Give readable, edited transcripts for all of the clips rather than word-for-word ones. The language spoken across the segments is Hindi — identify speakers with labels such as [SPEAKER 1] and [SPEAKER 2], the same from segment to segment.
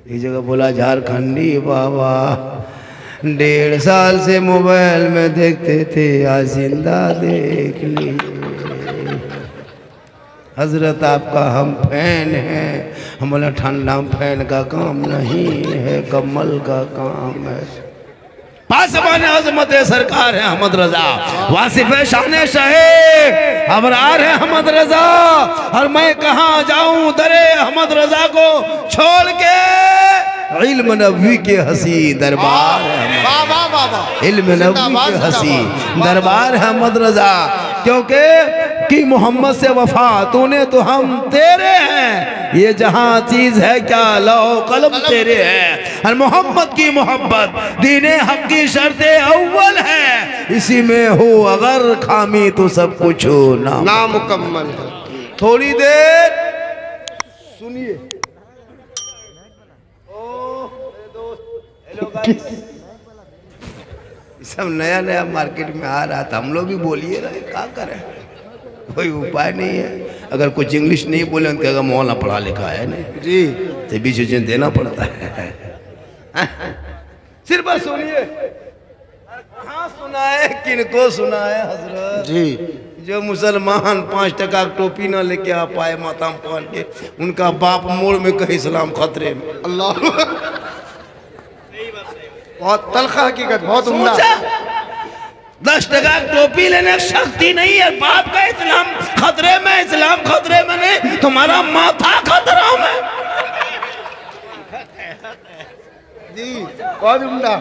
[SPEAKER 1] एक जगह बोला झारखंडी बाबा 1.5 साल से मोबाइल में देखते थे, आज जिंदा देख लिए। हजरत आपका हम फैन हैं। हम बोला ठंडा फैन का काम नहीं है, कमल का काम है। पासबान अजमत सरकार है अहमद रजा, वासिफ शान शहे अबरार है अहमद रजा। और मैं कहाँ जाऊं दरे अहमद रजा को छोड़ के। इल्म नबी के हसी दरबार है, इल्म नबी के हसी दरबार है अहमद रजा। क्योंकि कि मोहम्मद से वफा तूने तो हम तेरे हैं, ये जहां चीज है क्या लौह कलम तेरे है। और मोहम्मद की मोहब्बत दीने हक की शर्ते अव्वल है, इसी में हो अगर खामी तो सब कुछ हो नामुकम्मल है। थोड़ी देर सुनिए। सब नया नया मार्केट में आ रहा था, हम लोग भी बोलिए रहे, क्या करें, कोई उपाय नहीं है। अगर कुछ इंग्लिश नहीं बोले तो अगर मौला पढ़ा लिखा है नहीं जी, तो बीच बीच देना पड़ता है। सिर्फ सुनिए, कहाँ सुनाए किनको सुनाए हजरत जी। जो मुसलमान 5 टका टोपी ना लेके आ पाए माथा में पहन के, उनका बाप मोड़ में कहीं इस्लाम खतरे में। अल्लाह बहुत तलखा हकीकत, बहुत उम्दा। 10 टका टोपी लेने की शक्ति नहीं है, बाप का इस्लाम खतरे में, इस्लाम खतरे में नहीं, तुम्हारा माथा खतरा में जी। बहुत उम्दा।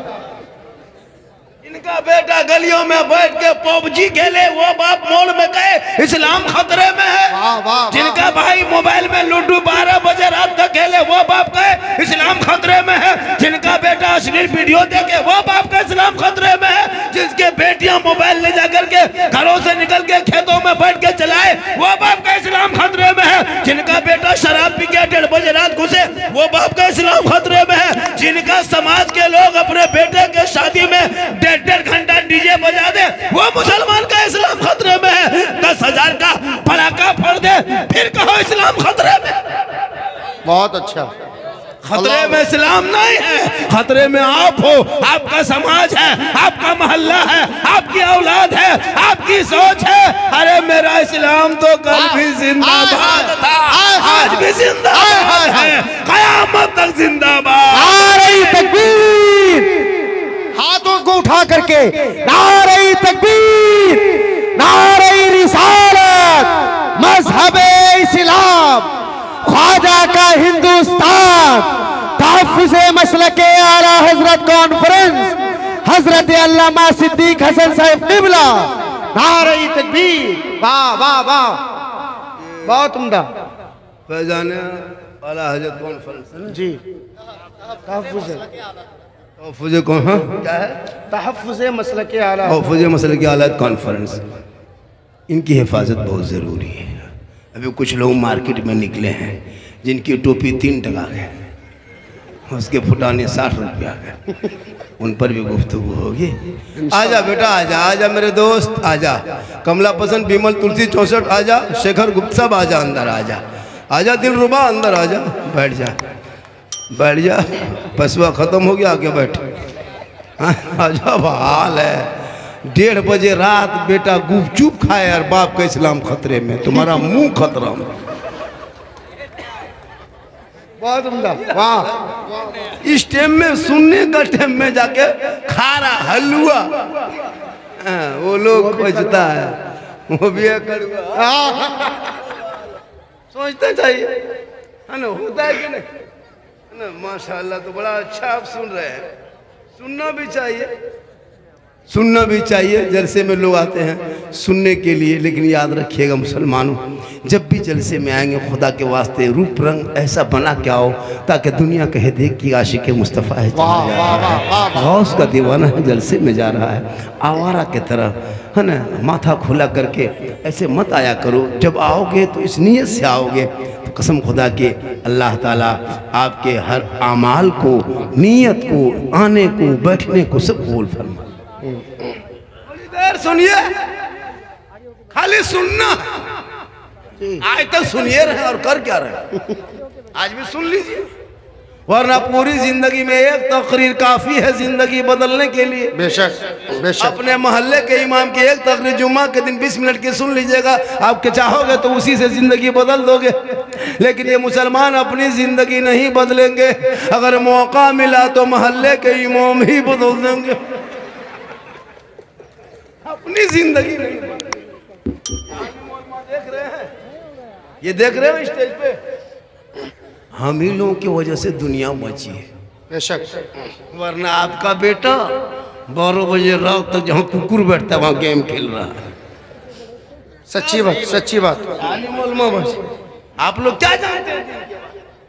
[SPEAKER 1] इनका बेटा गलियों में बैठ के पबजी खेले, वो बाप मोड़ में गए इस्लाम खतरे में है। जिनका भाई मोबाइल में लूडो 12 बजे रात तक खेले, वो बाप गए इस्लाम खतरे में है। जिनका बेटा अश्लील वीडियो देखे, वो बाप का इस्लाम खतरे में है। जिसके बेटियां मोबाइल ले जाकर के घरों से निकल के खेतों में बैठ के चलाए, वो बाप का इस्लाम खतरे में है। जिनका बेटा शराब पी के 1:30 बजे रात घुसे, वो बाप का इस्लाम खतरे में है। जिनका समाज के लोग अपने बेटे के शादी में 1.5 घंटा डीजे बजा दे, वो मुसलमान का इस्लाम खतरे में है। 10,000 का पटाखा फोड़ दे, फिर कहो इस्लाम खतरे में। बहुत अच्छा। खतरे में इस्लाम नहीं है, खतरे में आप हो, आपका समाज है, आपका मोहल्ला है, आपकी औलाद है, आपकी सोच है। अरे मेरा इस्लाम तो कल भी जिंदाबाद था, आज भी जिंदाबाद है, कयामत तक जिंदाबाद।
[SPEAKER 2] नारे तकबीर, हाथों को उठा करके नारे तकबीर, नारे रिसालत, मजहबे इस्लाम, ख्वाजा का हिंदुस्तान, तहफ्फुज़े मसलके आला हजरत कॉन्फ्रेंस, हजरत अल्लामा सिद्दीक हसन साहब किबला। नारे तकबीर। वाह वाह वाह, बहुत उम्दा।
[SPEAKER 1] फैजान आला हजरत कॉन्फ्रेंस जी, तहफ्फुज़े कौन है? क्या है?
[SPEAKER 2] तहफ्फुज़े मसलके आला,
[SPEAKER 1] तहफ्फुज़े मसलके आला कॉन्फ्रेंस। इनकी हिफाजत बहुत ज़रूरी है। अभी कुछ लोग मार्केट में निकले हैं जिनकी टोपी 3 टका है, उसके फुटाने 60 रुपया है, उन पर भी गुफ्तगू होगी। आजा बेटा, आजा आजा मेरे दोस्त, आजा। कमला पसंद, बिमल, तुलसी 64, आजा। शेखर गुप्ता सब आजा, अंदर आजा, आजा। दिलरुबा अंदर आजा, बैठ जा, बैठ जा। पसवा ख़त्म हो गया, आके बैठ। आजा, बहाल है 1:30 बजे रात बेटा गुपचुप खाए और बाप का इस्लाम खतरे में, तुम्हारा मुंह खतरा में।
[SPEAKER 2] बहुत उम्दा। वाह।
[SPEAKER 1] इस टाइम में सुनने का टाइम में जाके खारा हलवा, वो लोग खोजता है, वो भी कड़वा सोचना चाहिए, है ना, होता है कि नहीं, है ना। माशाल्लाह, तो बड़ा अच्छा आप सुन रहे हैं, सुनना भी चाहिए, सुनना भी चाहिए। जलसे में लोग आते हैं सुनने के लिए, लेकिन याद रखिएगा मुसलमानों, जब भी जलसे में आएंगे खुदा के वास्ते रूप रंग ऐसा बना के आओ ताकि दुनिया कहे देख कि आशिक मुस्तफ़ा है, गौस का दीवाना है, जलसे में जा रहा है, आवारा की तरह, है ना। माथा खुला करके ऐसे मत आया करो। जब आओगे तो इस नीयत से आओगे, तो कसम खुदा के अल्लाह ताला आपके हर आमाल को, नीयत को, आने को, बैठने को सब कबूल फरमा। थोड़ी देर सुनिए, खाली सुनना, आज तक सुनिए रहे और कर क्या रहे, आज भी सुन लीजिए। वरना पूरी जिंदगी में एक तकरीर काफी है जिंदगी बदलने के लिए।
[SPEAKER 2] बेशक बेशक।
[SPEAKER 1] अपने मोहल्ले के इमाम की एक तकरीर जुम्मा के दिन 20 मिनट की सुन लीजिएगा, आप चाहोगे तो उसी से जिंदगी बदल दोगे। लेकिन ये मुसलमान अपनी जिंदगी नहीं बदलेंगे, अगर मौका मिला तो मोहल्ले के इमाम ही बदल देंगे, अपनी जिंदगी नहीं बदलेंगे। देख रहे हैं, ये देख रहे हो स्टेज पे, हम ही लोगों की वजह से दुनिया बची है।
[SPEAKER 2] बेशक।
[SPEAKER 1] वरना आपका बेटा 12 बजे रात तक जहाँ कुकुर बैठता है वहाँ गेम खेल रहा है।
[SPEAKER 2] सच्ची बात, सच्ची बात।
[SPEAKER 1] आप लोग क्या जानते हैं,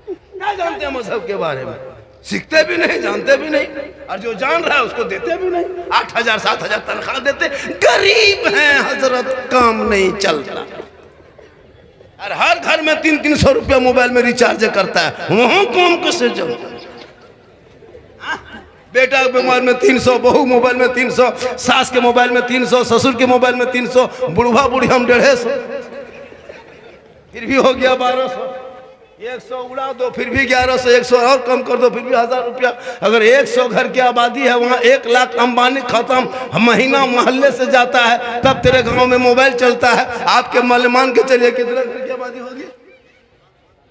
[SPEAKER 1] क्या जानते हैं मजहब के बारे में? सीखते भी नहीं, जानते भी नहीं, और जो जान रहा है उसको देते भी नहीं। 8,000 7,000 तनख्वाह देते, गरीब हैं हजरत, काम नहीं चलता। और हर घर में 300-300 रुपया मोबाइल में रिचार्ज करता है, वहां काम कैसे चलता है? बेटा के मोबाइल में 300, बहू मोबाइल में 300, सास के मोबाइल में 300, ससुर के मोबाइल में 300, बुढ़वा बुढ़ी हम 150, फिर भी हो गया 1200। 100 उड़ा दो फिर भी 1100, 100 और कम कर दो फिर भी 1000 रुपया। अगर 100 घर की आबादी है, वहाँ 1 लाख अंबानी खत्म महीना मोहल्ले से जाता है, तब तेरे गांव में मोबाइल चलता है। आपके मोहल्ले मान के चलिए कितना घर की आबादी होगी?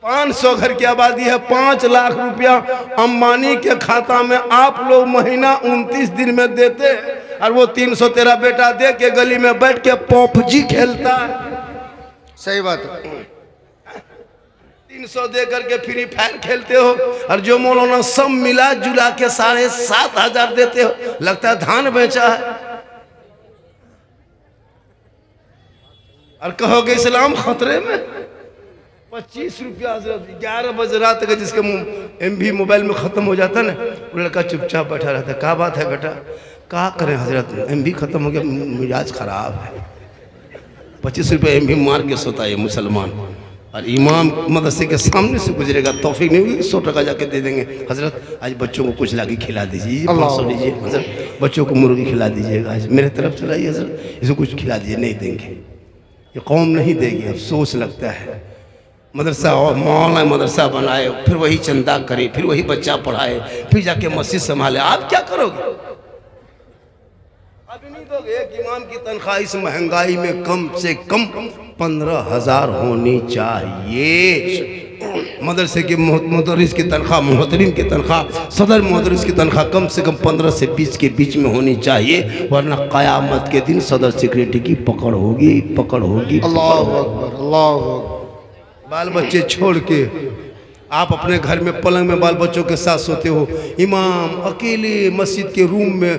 [SPEAKER 1] 500 घर की आबादी है, 5 लाख रुपया अंबानी के खाता में आप लोग महीना 29 दिन में देते हैं, और वो 300 तेरा बेटा दे के गली में बैठ के पबजी खेलता है।
[SPEAKER 2] सही बात है।
[SPEAKER 1] 300 दे करके फ्री फायर खेलते हो, और जो मौलाना सब मिला जुला के 7,500 देते हो, लगता है धान बेचा है। और कहोगे इस्लाम खतरे में। 25 रुपया 11 बजे रात तक जिसके MB मोबाइल में खत्म हो जाता ना, वो लड़का चुपचाप बैठा रहता। क्या बात है बेटा? क्या करें हजरत, MB खत्म हो गया, मिजाज खराब है। 25 रुपया MB मार के सोता है मुसलमान, और इमाम मदरसे के सामने से गुजरेगा, तौफीक नहीं होगी 100 टका जाके दे देंगे। हजरत आज बच्चों को कुछ लाके खिला दीजिए, 500 लीजिए हजरत, बच्चों को मुर्गी खिला दीजिएगा, आज मेरे तरफ चलाइए हजरत, इसको कुछ खिला दीजिए। नहीं देंगे, ये कौम नहीं देगी। अफसोस लगता है। मदरसा और मौलाना मदरसा बनाए, फिर वही चंदा करे, फिर वही बच्चा पढ़ाए, फिर जाके मस्जिद संभाले। आप क्या करोगे? अभी नहीं दोगे। एक इमाम की तनख्वाह इस महंगाई में कम से कम 15,000 होनी चाहिए। मदरसे के मुदर्रिस की तनख्वाह, मोहतरिम की तनख्वाह, सदर मुदर्रिस की तनख्वाह कम से कम 15 से 20 के बीच में होनी चाहिए, वरना क़यामत के दिन सदर सेक्रेटरी की पकड़ होगी, पकड़ होगी।
[SPEAKER 2] अल्लाह अकबर, अल्लाह अकबर।
[SPEAKER 1] बाल बच्चे छोड़ के आप अपने घर में पलंग में बाल बच्चों के साथ सोते हो, इमाम अकेले मस्जिद के रूम में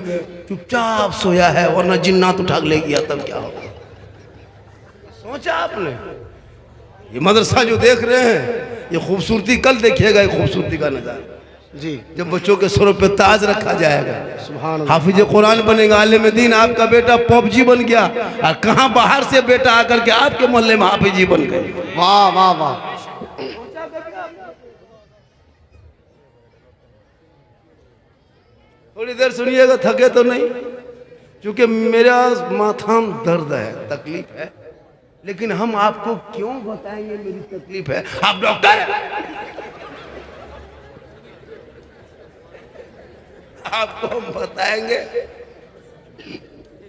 [SPEAKER 1] चुपचाप सोया है, वरना जिन्नात उठा ले गया, तब क्या होगा? सोचा आपने? ये मदरसा जो देख रहे हैं, ये खूबसूरती कल देखिएगा, ये खूबसूरती का नजारा
[SPEAKER 2] जी।
[SPEAKER 1] जब बच्चों के सरों पे ताज रखा जाएगा,
[SPEAKER 2] सुभान अल्लाह।
[SPEAKER 1] हाफिज कुरान बनेगा, आलिम दीन। आपका बेटा पबजी बन गया, और कहाँ बाहर से बेटा आकर के आपके मोहल्ले में हाफिजी बन गए।
[SPEAKER 2] वाह वाह वाह।
[SPEAKER 1] थोड़ी देर सुनिएगा, थके तो नहीं, क्योंकि मेरा माथा में दर्द है, तकलीफ है, लेकिन हम आपको क्यों बताएंगे मेरी तकलीफ है? आप डॉक्टर हैं, आपको हम बताएंगे।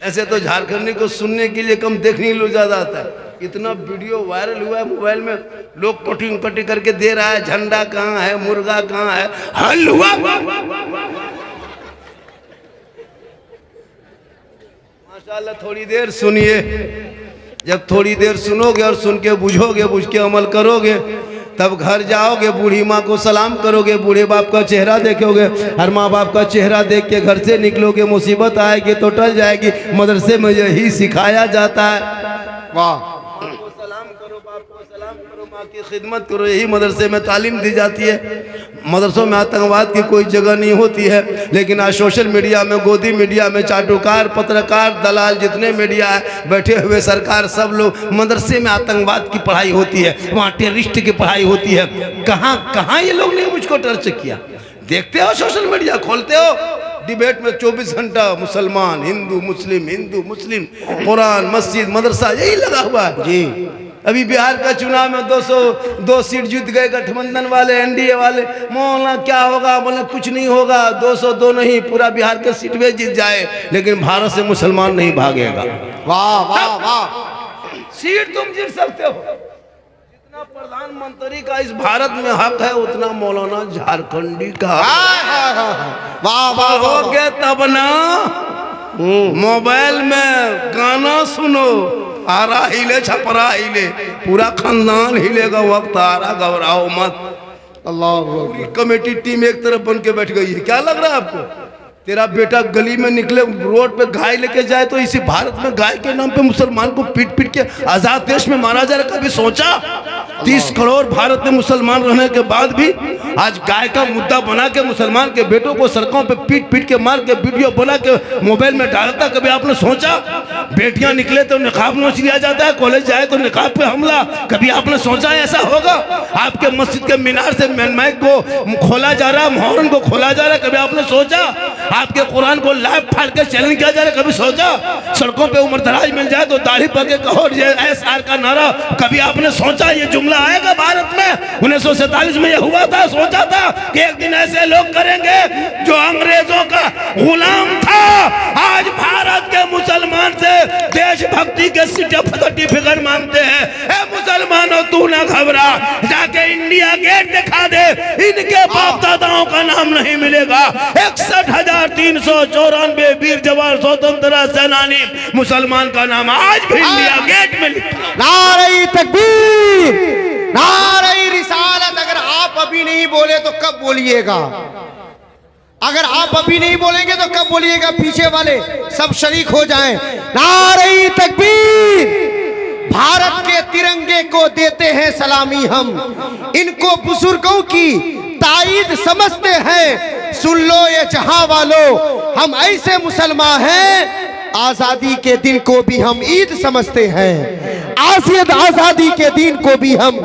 [SPEAKER 1] ऐसे तो झारखंडी को सुनने के लिए कम, देखने के लिए ज्यादा आता है। इतना वीडियो वायरल हुआ है मोबाइल में, लोग कटिंग कटिंग करके दे रहा है, झंडा कहाँ है, मुर्गा कहाँ है, हलवा। माशाल्लाह। थोड़ी देर सुनिए, जब थोड़ी देर सुनोगे और सुन के बुझोगे, बुझ के अमल करोगे, तब घर जाओगे, बूढ़ी माँ को सलाम करोगे, बूढ़े बाप का चेहरा देखोगे, हर माँ बाप का चेहरा देख के घर से निकलोगे। मुसीबत आएगी तो टल जाएगी। मदरसे में यही सिखाया जाता है।
[SPEAKER 2] वाह।
[SPEAKER 1] सलाम करो, बाप को सलाम करो, माँ की खिदमत करो, यही मदरसे में तालीम दी जाती है। मदरसों में आतंकवाद की कोई जगह नहीं होती है, लेकिन आज सोशल मीडिया में, गोदी मीडिया में चाटुकार, पत्रकार, दलाल, जितने मीडिया है, बैठे हुए सरकार, सब लोग मदरसे में आतंकवाद की पढ़ाई होती है, वहाँ टेररिस्ट की पढ़ाई होती है। कहाँ कहाँ ये लोग ने मुझको टर्च किया? देखते हो सोशल मीडिया, खोलते हो, डिबेट में 24 घंटा मुसलमान हिंदू मुस्लिम, हिंदू मुस्लिम, कुरान, मस्जिद, मदरसा, यही लगा हुआ है।
[SPEAKER 2] जी।
[SPEAKER 1] अभी बिहार का चुनाव में 202 सीट जीत गए गठबंधन वाले, एनडीए वाले। मौलाना क्या होगा? बोले कुछ नहीं होगा, 202 नहीं, पूरा बिहार के सीट में जीत जाए, लेकिन भारत से मुसलमान नहीं भागेगा।
[SPEAKER 2] वाह वाह वाह।
[SPEAKER 1] सीट तुम जीत सकते हो, जितना प्रधानमंत्री का इस भारत में हक है उतना मौलाना झारखंडी का।
[SPEAKER 2] वाह वाह
[SPEAKER 1] हो गए तब ना मोबाइल में गाना सुनो, आरा हिले छपरा हिले, पूरा खानदान हिलेगा, वक्त आ रहा, घबराओ मत।
[SPEAKER 2] अल्लाह
[SPEAKER 1] पूरी कमेटी टीम एक तरफ बन के बैठ गई है। क्या लग रहा है आपको? तेरा बेटा गली में निकले, रोड पे गाय लेके जाए तो इसी भारत में गाय के नाम पे मुसलमान को पीट पीट के आजाद देश में मारा जा रहा। कभी सोचा? 30 करोड़ भारत में मुसलमान रहने के बाद भी आज गाय का मुद्दा बना के मुसलमान के बेटों को सड़कों पे पीट पीट के मार के वीडियो बना के मोबाइल में डालता। कभी आपने सोचा? बेटियां निकले तो निकाब नोच लिया जाता है, कॉलेज जाए तो निकाब पे हमला। कभी आपने सोचा ऐसा होगा? आपके मस्जिद के मीनार से माइक को खोला जा रहा है, मोहर्रम को खोला जा रहा है। कभी आपने सोचा? आपके कुरान को लाइव फाड़ के चैलेंज किया जा रहा है। कभी सोचा? सड़कों पे उम्र दराज मिल जाए तो दाढ़ी पके कहो SR का नारा। कभी आपने सोचा ये जुमला आएगा भारत में? 1947 में ये हुआ था। सोचा था कि एक दिन ऐसे लोग करेंगे जो अंग्रेजों का गुलाम था। आज भारत के मुसलमान से देशभक्ति के सर्टिफिकेट मांगते हैं। ए मुसलमानों, तू ना घबरा, जाके इंडिया गेट दिखा दे, इनके बाप दादाओं का नाम नहीं मिलेगा। 61,394 वीर जवान स्वतंत्रता सेनानी मुसलमान का नाम आज भी इंडिया गेट में लिखा।
[SPEAKER 2] नारे तकबीर, नारे रिसालत। अगर आप अभी नहीं बोले तो कब बोलिएगा? अगर आप अभी नहीं बोलेंगे तो कब बोलिएगा? पीछे वाले सब शरीक हो जाएं। नारे तकबीर। भारत के तिरंगे को देते हैं सलामी हम, इनको बुजुर्गों की ताईद समझते हैं। सुन लो ये जहां वालों, हम ऐसे मुसलमान हैं, आजादी के दिन को भी हम ईद समझते हैं। आजादी के दिन को भी हम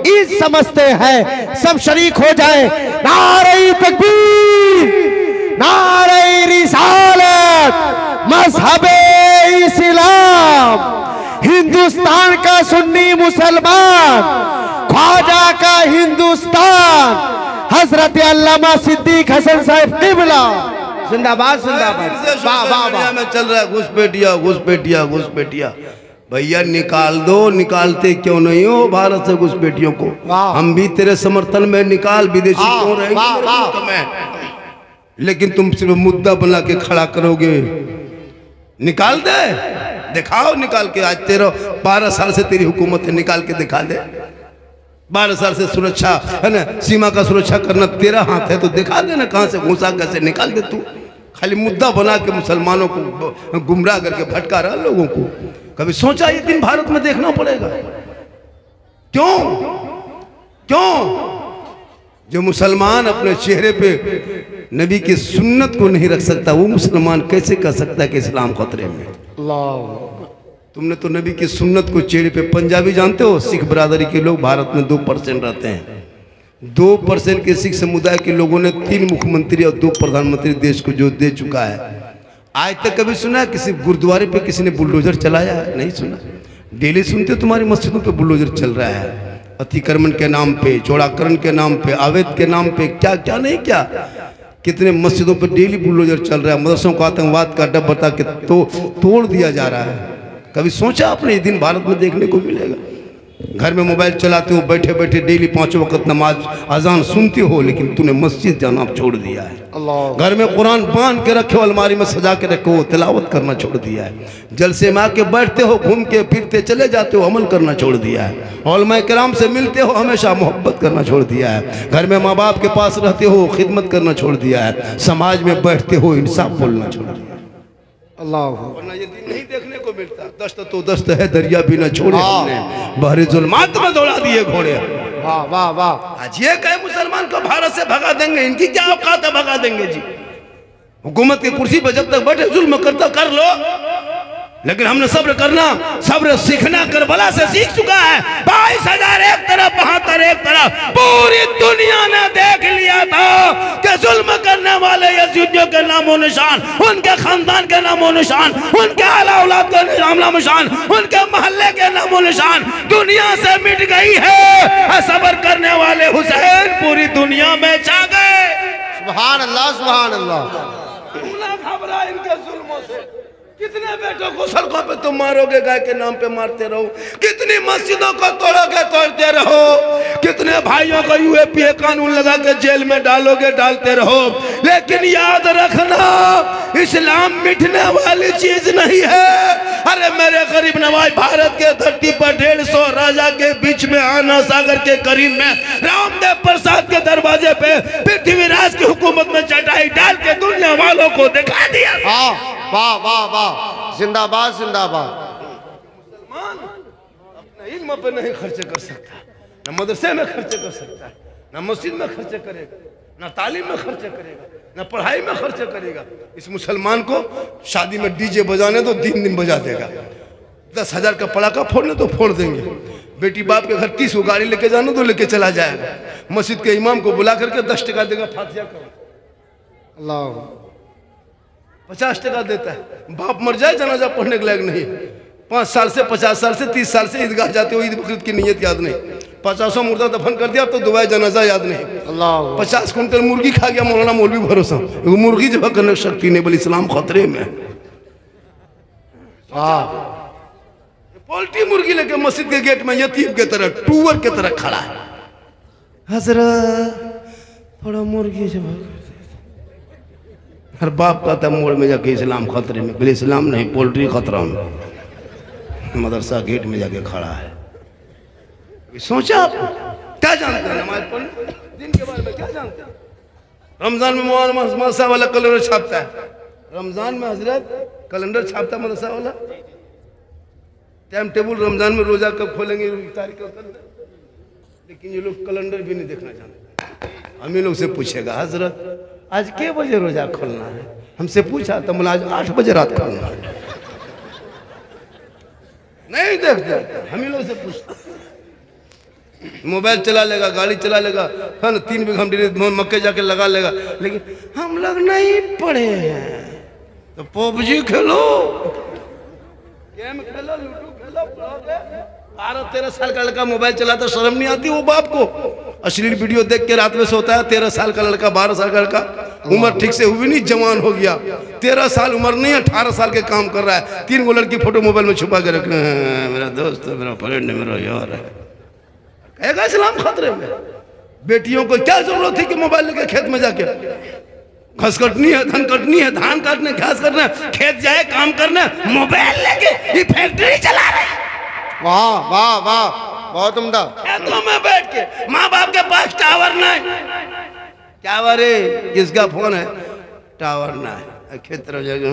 [SPEAKER 2] ईद समझते हैं। सब शरीक हो जाएं। नारे तकबीर, नारे रिसालत, मज़हबे इस्लाम, हिंदुस्तान का सुन्नी मुसलमान, ख्वाजा का हिंदुस्तान, हजरत अल्लामा सिद्दीक हसन साहब किबला जिंदाबाद जिंदाबाद। वाह वाह वाह।
[SPEAKER 1] में चल रहा है घुसपैठिया घुसपैठिया घुसपैठिया। भैया निकाल दो, निकालते क्यों नहीं हो भारत से घुसपैठियों को? हम भी तेरे समर्थन में, निकाल, विदेशी क्यों रहेंगे? लेकिन तुम सिर्फ मुद्दा बना के खड़ा करोगे। निकाल दे, दिखाओ निकाल के। आज 12 साल से तेरी हुकूमत है, निकाल के दिखा दे। 12 साल से सुरक्षा है ना, सीमा का सुरक्षा करना तेरा हाथ है, तो दिखा दे ना कहां से घुसा, कैसे निकाल दे। तू खाली मुद्दा बना के मुसलमानों को गुमराह करके भटका रहा लोगों को। कभी सोचा ये दिन भारत में देखना पड़ेगा? क्यों क्यों? जो मुसलमान अपने चेहरे पे नबी की सुन्नत को नहीं रख सकता, वो मुसलमान कैसे कह सकता है कि इस्लाम खतरे में? तुमने तो नबी की सुन्नत को चेहरे पे। पंजाबी जानते हो, सिख बरादरी के लोग भारत में 2% रहते हैं। 2% के सिख समुदाय के लोगों ने 3 मुख्यमंत्री और 2 प्रधानमंत्री देश को जो दे चुका है। आज तक कभी सुना किसी गुरुद्वारे पे किसी ने बुलडोजर चलाया है? नहीं सुना। डेली सुनते हो तुम्हारी मस्जिदों पे बुलडोजर चल रहा है, अतिक्रमण के नाम पे, चौड़ाकरण के नाम पे, अवैध के नाम पे, क्या क्या नहीं क्या। कितने मस्जिदों पे डेली बुलडोजर चल रहा है। मदरसों को आतंकवाद का अड्डा बता के तोड़ दिया जा रहा है। कभी सोचा आपने ये दिन भारत में देखने को मिलेगा? घर में मोबाइल चलाते हो, बैठे बैठे डेली 5 वक्त नमाज अजान सुनते हो, लेकिन तूने मस्जिद जाना छोड़ दिया है। घर में कुरान बांध के रखे हो, अलमारी में सजा के रखे हो, तिलावत करना छोड़ दिया है। जलसे में आके बैठते हो, घूम के फिरते चले जाते हो, अमल करना छोड़ दिया है। उलमाए किराम से मिलते हो, हमेशा मोहब्बत करना छोड़ दिया है। घर में माँ बाप के पास रहते हो, खिदमत करना छोड़ दिया है। समाज में बैठते हो, इंसाफ बोलना छोड़ दिया।
[SPEAKER 2] अल्लाह,
[SPEAKER 1] वरना ये दिन नहीं देखने को मिलता। दस्त तो दस्त है, दरिया भी न छोड़े हमने, बहरे जुल्मात में दौड़ा दिए घोड़े।
[SPEAKER 2] वाह वाह वाह।
[SPEAKER 1] आज ये कहे मुसलमान को भारत से भगा देंगे, इनकी क्या औकात है भगा देंगे जी? हुकूमत की कुर्सी पर जब तक बैठे जुल्म करता कर लो, लेकिन हमने सब्र करना, सब्र सीखना करबला से सीख चुका है। 22,000 एक तरफ, 72 एक तरफ। पूरी दुनिया ने देख लिया था कि जुल्म करने वाले चीजों के नामो निशान, उनके खानदान के नामो निशान, उनके आला औलाद के नामो निशान, उनके मोहल्ले के नामो निशान दुनिया से मिट गई है। सब्र करने वाले हुसैन पूरी दुनिया में छा गए।
[SPEAKER 2] सुभान अल्लाह, सुभान अल्लाह।
[SPEAKER 1] ना घबरा इनके जुल्मों से। कितने बेटों को सड़कों पे तुम मारोगे, गाय के नाम पे मारते रहो। कितनी मस्जिदों को तोड़ोगे, तोड़ते रहो। कितने भाइयों को यूएपीए कानून लगा के जेल में डालोगे, डालते रहो। लेकिन याद रखना, इस्लाम मिटने वाली चीज नहीं है। अरे मेरे गरीब नवाज, भारत के धरती पर 150 राजा के बीच में आना सागर के करीब में रामदेव प्रसाद के दरवाजे पे पृथ्वीराज की हुकूमत में चटाई डाल के दुनिया वालों को दिखा दिया।
[SPEAKER 2] वाह वाह वाह, जिंदाबाद जिंदाबाद।
[SPEAKER 1] मुसलमान अपने इल्म पे नहीं खर्चे कर सकता, न मदरसे में खर्चे कर सकता है, न मस्जिद में खर्चे करेगा, न तालीम में खर्चे करेगा, न पढ़ाई में खर्चे करेगा। इस मुसलमान को शादी में डीजे बजाने तो 3 दिन बजा देगा। 10,000 का पटाखा फोड़ने तो फोड़ देंगे। बेटी बाप के घर 30 को गाड़ी लेके जाना तो लेके चला जाएगा। मस्जिद के इमाम को बुला करके 10 टका देगा, फातिहा करो।
[SPEAKER 2] अल्लाह
[SPEAKER 1] 50 टका देता है। बाप मर जाए जनाजा पढ़ने के लायक नहीं। 5 साल से 50 साल से 30 साल से ईदगाह जाते हो, ईद बकरीद की नीयत याद नहीं। 50 मुर्दा दफन कर दिया तो दुआए जनाजा याद नहीं।
[SPEAKER 2] अल्लाह
[SPEAKER 1] 50 कुंटल मुर्गी खा गया मौलाना मौलवी भरोसा। मुर्गी जब करने की शक्ति नहीं, बल्कि इस्लाम खतरे में। पोल्ट्री मुर्गी लेके मस्जिद के गेट में यतीम के तरह, टूवर के तरह खड़ा है। हजरत थोड़ा मुर्गी जब हर बाप कहता है मोड़ में जाके इस्लाम खतरे में, बोले इस्लाम नहीं, पोल्ट्री खतरा में। मदरसा गेट में जाके खड़ा है। सोचा आप क्या जानते हैं नमाज पढ़ने दिन के बारे में, क्या जानते हैं? रमजान में मदरसा वाला कैलेंडर छापता है। रमजान में हजरत कैलेंडर छापता है मदरसा वाला। टाइम टेबल रमजान में रोजा कब खोलेंगे, तारीख कब, लेकिन ये लोग कैलेंडर भी नहीं देखना चाहते। हम ही लोग से पूछेगा हजरत आज के बजे रोजा खोलना है, हमसे पूछा तो बोला आज 8 बजे रात खोलना है। नहीं देखते, हम ही लोग से पूछते। मोबाइल चला लेगा, गाड़ी चला लेगा, है ना, 3 बीघा मक्के जाके लगा लेगा। लेकिन हम लोग नहीं पढ़े हैं तो पबजी खेलो, गेम खेलो, लूडो खेलो, पढ़ोगे। 12-13 साल का लड़का मोबाइल चलाता, शर्म नहीं आती वो बाप को? अश्लील वीडियो देख के रात में सोता है। 13 साल का लड़का, 12 साल का लड़का, उम्र ठीक से हुई नहीं, जवान हो गया। 13 साल उम्र नहीं, 18 साल के काम कर रहा है। 3 गो लड़की फोटो मोबाइल में छुपा के रखना है, मेरा दोस्त है, मेरा फ्रेंड है, मेरा यार है। कहेगा इस्लाम खतरे में। बेटियों को क्या जरूरत थी कि मोबाइल लेके खेत में जाके घास कटनी है, धान कटनी है, धान काटने, घास काटना, खेत जाए काम करना, मोबाइल लेके ये फैक्ट्री चला रहे हैं।
[SPEAKER 2] वाह वाह वाह, बहुत उम्दा।
[SPEAKER 1] खेतों में बैठ के, माँ बाप के पास टावर नहीं। टावर है, किसका फोन है? टावर ना है, खेत तरफ जगह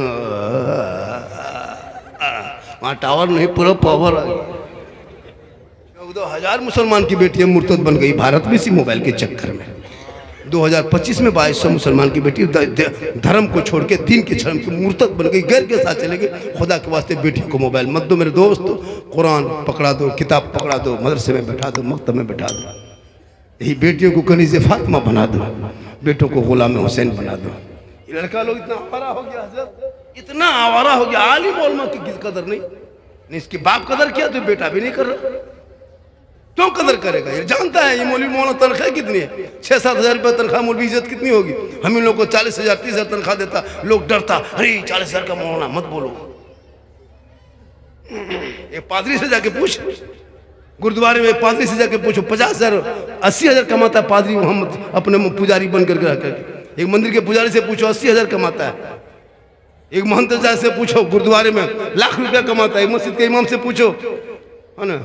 [SPEAKER 1] वहाँ टावर नहीं, पूरा पावर आ गया। 14,000 मुसलमान की बेटियां मुर्तद बन गई भारत में इसी मोबाइल के चक्कर में। 2025 में 2200 मुसलमान की बेटी धर्म को छोड़ के दीन के शर्म की मुर्तद बन गई, गैर के साथ चले गए। खुदा के वास्ते बेटियों को मोबाइल मत दो मेरे दोस्त। कुरान पकड़ा दो, किताब पकड़ा दो, मदरसे में बैठा दो, मकतब में बैठा दो। यही बेटियों को कनीज़े फातिमा बना दो, बेटों को गुलाम हुसैन बना दो। ये लड़का लोग इतना आवारा हो गया हजरत, इतना आवारा हो गया। आलिम उलमा की कदर नहीं, इसकी बाप कदर किया तो बेटा भी नहीं कर रहा। क्यों कदर करेगा? ये जानता है ये मौलवी मौलाना तनख्वाह कितनी है, 6-7 हज़ार रुपये तनख्वाह, मौलवी इज्जत कितनी होगी। हम इन लोग को 40,000 30,000 तनख्वाह देता, लोग डरता, अरे 40,000 का मौलाना मत बोलो। एक पादरी से जाके पूछ, गुरुद्वारे में पादरी से जाके पूछो, 50,000 80,000 कमाता है पादरी मोहम्मद अपने पुजारी बन करके। एक मंदिर के पुजारी से पूछो 80,000 कमाता है। एक महंत से पूछो गुरुद्वारे में लाख रुपया कमाता है। एक मस्जिद के इमाम से पूछो, है ना,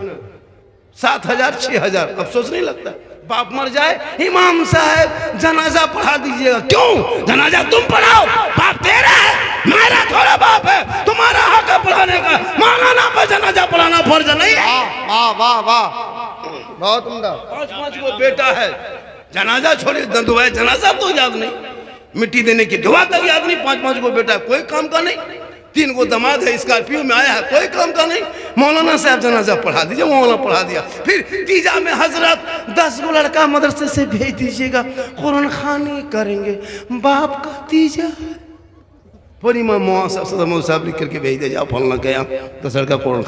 [SPEAKER 1] 7,000 6,000। अफसोस नहीं लगता? बाप मर जाए, इमाम साहब जनाजा पढ़ा दीजिएगा। क्यों? जनाजा तुम पढ़ाओ, बाप तेरा है, मेरा थोड़ा बाप है। तुम्हारा हक है पढ़ाने का, मौलाना पर जनाजा पढ़ाना फर्ज नहीं है।
[SPEAKER 2] वाह वाह वाह, बहुत उम्दा।
[SPEAKER 1] 5-5 को बेटा है, जनाजा छोड़िए, दुआ जनाजा तो याद नहीं, मिट्टी देने की दुआ तक याद नहीं। 5-5 को बेटा, कोई काम का नहीं। 3 को दामाद है, स्कॉर्पियो में आया है, कोई काम का नहीं। मौलाना साहब जनाजा पढ़ा दीजिए, मौलाना पढ़ा दिया। फिर तीजा में हजरत 10 को लड़का मदरसे से भेज दीजिएगा, कुरान खानी करेंगे, बाप का तीजा। पूरी माँ साहब लिख करके भेज दे, जाओ फलना के यहाँ 10 लड़का कुरान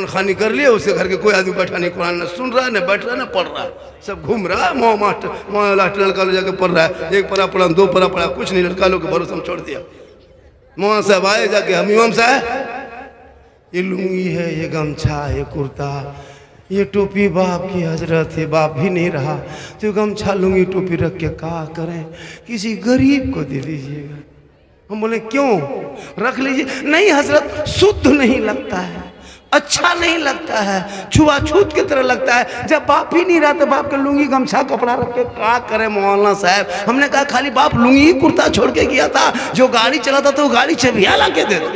[SPEAKER 1] खानी कर लिए। उसके घर के कोई आदमी बैठा नहीं, कुरान न सुन रहा है, न बैठ रहा है, न पढ़ रहा है, सब घूम रहा है। माँ लास्ट लड़का लोग जाके पढ़ रहा है, 1 पढ़ा पढ़ा 2 पढ़ा पढ़ा, कुछ नहीं, लड़का लोग के भरोसे हम छोड़ दिया। मौलाना साहब आए जाके, हम इमाम साहब ये लुंगी है, ये गमछा, ये कुर्ता, ये टोपी बाप की हजरत है, बाप भी नहीं रहा तो गमछा लुंगी टोपी रख के क्या करें, किसी गरीब को दे दीजिएगा। हम बोले क्यों, रख लीजिए। नहीं हजरत, शुद्ध नहीं लगता है, अच्छा नहीं लगता है, छुआछूत की तरह लगता है। जब बाप ही नहीं रहा तो बाप के लुंगी गमछा कपड़ा रख के क्या करे मौलाना साहब। हमने कहा खाली बाप लुंगी ही कुर्ता छोड़ के गया था, जो गाड़ी चलाता तो गाड़ी चबिया ला के दे दो।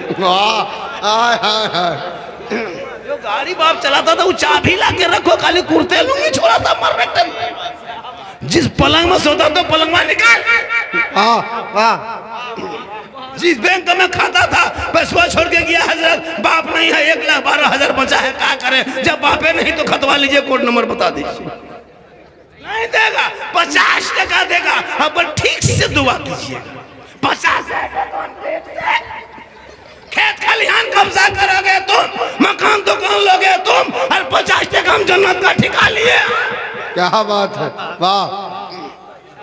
[SPEAKER 1] जो गाड़ी बाप चलाता था वो चाबी ला के रखो, खाली कुर्ते लुंगी छोड़ा था मरने टाइम। जिस पलंग में सोता तो पलंग में निकाल, जिस बैंक में खाता था पैसा छोड़ के गया हजरत, बाप नहीं है, 1,12,000 बचा है, क्या करें। जब बापे नहीं तो खतवा लीजिए, कोड नंबर बता दीजिए। नहीं देगा, 50 टका देगा, अब ठीक से दुआ कीजिएगा। 50 खेत खलिहान कब्जा करोगे तुम, मकान दुकान लोगे तुम, और 50 टका हम जन्नत का ठिका लिए।
[SPEAKER 2] क्या बात है, वाह।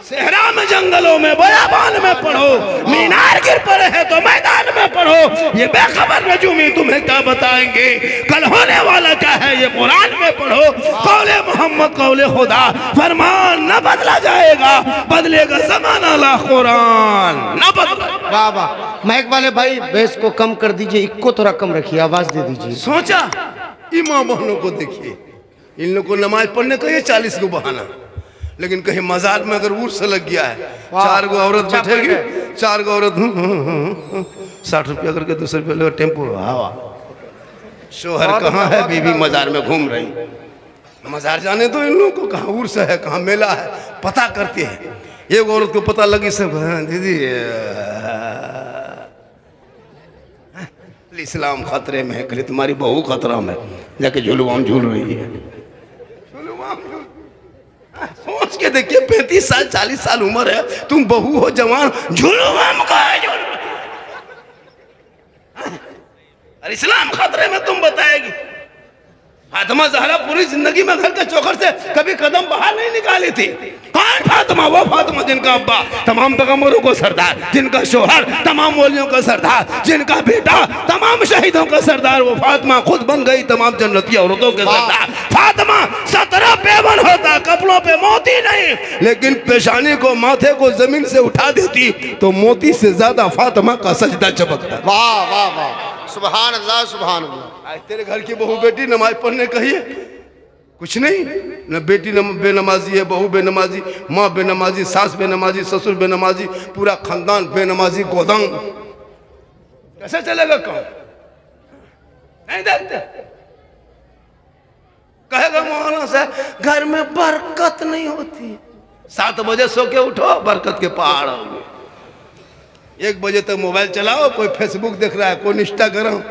[SPEAKER 1] सेहरा में, जंगलों में, बयाबान में पढ़ो, मीनार गिर पड़े हैं तो मैदान में पढ़ो। ये बेखबर नजूमी तुम्हें क्या बताएंगे, कल होने वाला क्या है ये कुरान में पढ़ो। कौले मोहम्मद कौले खुदा, फरमान न बदला जाएगा, बदलेगा ज़माना ला कुरान न बदला।
[SPEAKER 2] वाह वाह। माइक वाले भाई बेस को कम कर दीजिए, इक्को थोड़ा कम रखिए, आवाज दे दीजिए।
[SPEAKER 1] सोचा इमाम बहनों को देखिए, इन लोग को नमाज पढ़ने का ये 40 को बहाना, लेकिन कहीं मजार में अगर उर्स लग गया है, 4 गो औरत बैठेगी, 4 गो औरत 60 रुपया करके 200 रुपया लगा टेम्पो। हवा शोहर कहाँ है, बीवी मजार में घूम रही। मजार जाने तो इन लोगों को, कहाँ उर्स है, कहाँ मेला है, पता करते हैं। एक औरत को पता लगी सब, दीदी इस्लाम खतरे में है, कल तुम्हारी बहू खतरा में, जाके झुलवाम झूल रही है। सोच के देखिए, 35 साल 40 साल उम्र है, तुम बहू हो जवान, झुलवाम का है और इस्लाम खतरे में तुम बताएगी। फातिमा ज़हरा पूरी जिंदगी में घर के चौखट से कभी कदम बाहर नहीं निकाली थी। कौन फातिमा? वो फातिमा जिनका अब्बा तमाम पैगंबरों को सरदार, जिनका शोहर तमाम वलियों का सरदार, जिनका बेटा तमाम शहीदों का सरदार। वो फातिमा खुद बन गई तमाम जन्नती औरतों के सरदार। फातिमा 17 पेवन होता, कपड़ों पे मोती नहीं, लेकिन पेशानी को, माथे को जमीन से उठा देती तो मोती से ज्यादा फातिमा का सजदा चमकता।
[SPEAKER 2] वाह वाह वाह, सुभान अल्लाह सुभान अल्लाह।
[SPEAKER 1] आज तेरे घर की बहू बेटी नमाज पढ़ने कहिए, कुछ नहीं, न बेटी बेनमाजी है, बहू बेनमाजी, माँ बेनमाजी, सास बेनमाजी, ससुर बेनमाजी, पूरा खानदान बेनमाजी, गोदाम। कैसे चलेगा काम? नहीं देखते। कहेगा मौलाना साहब घर में बरकत नहीं होती। 7 बजे सो के उठो, बरकत के पहाड़ होंगे। 1 बजे तक मोबाइल चलाओ, कोई फेसबुक देख रहा है, कोई इंस्टाग्राम,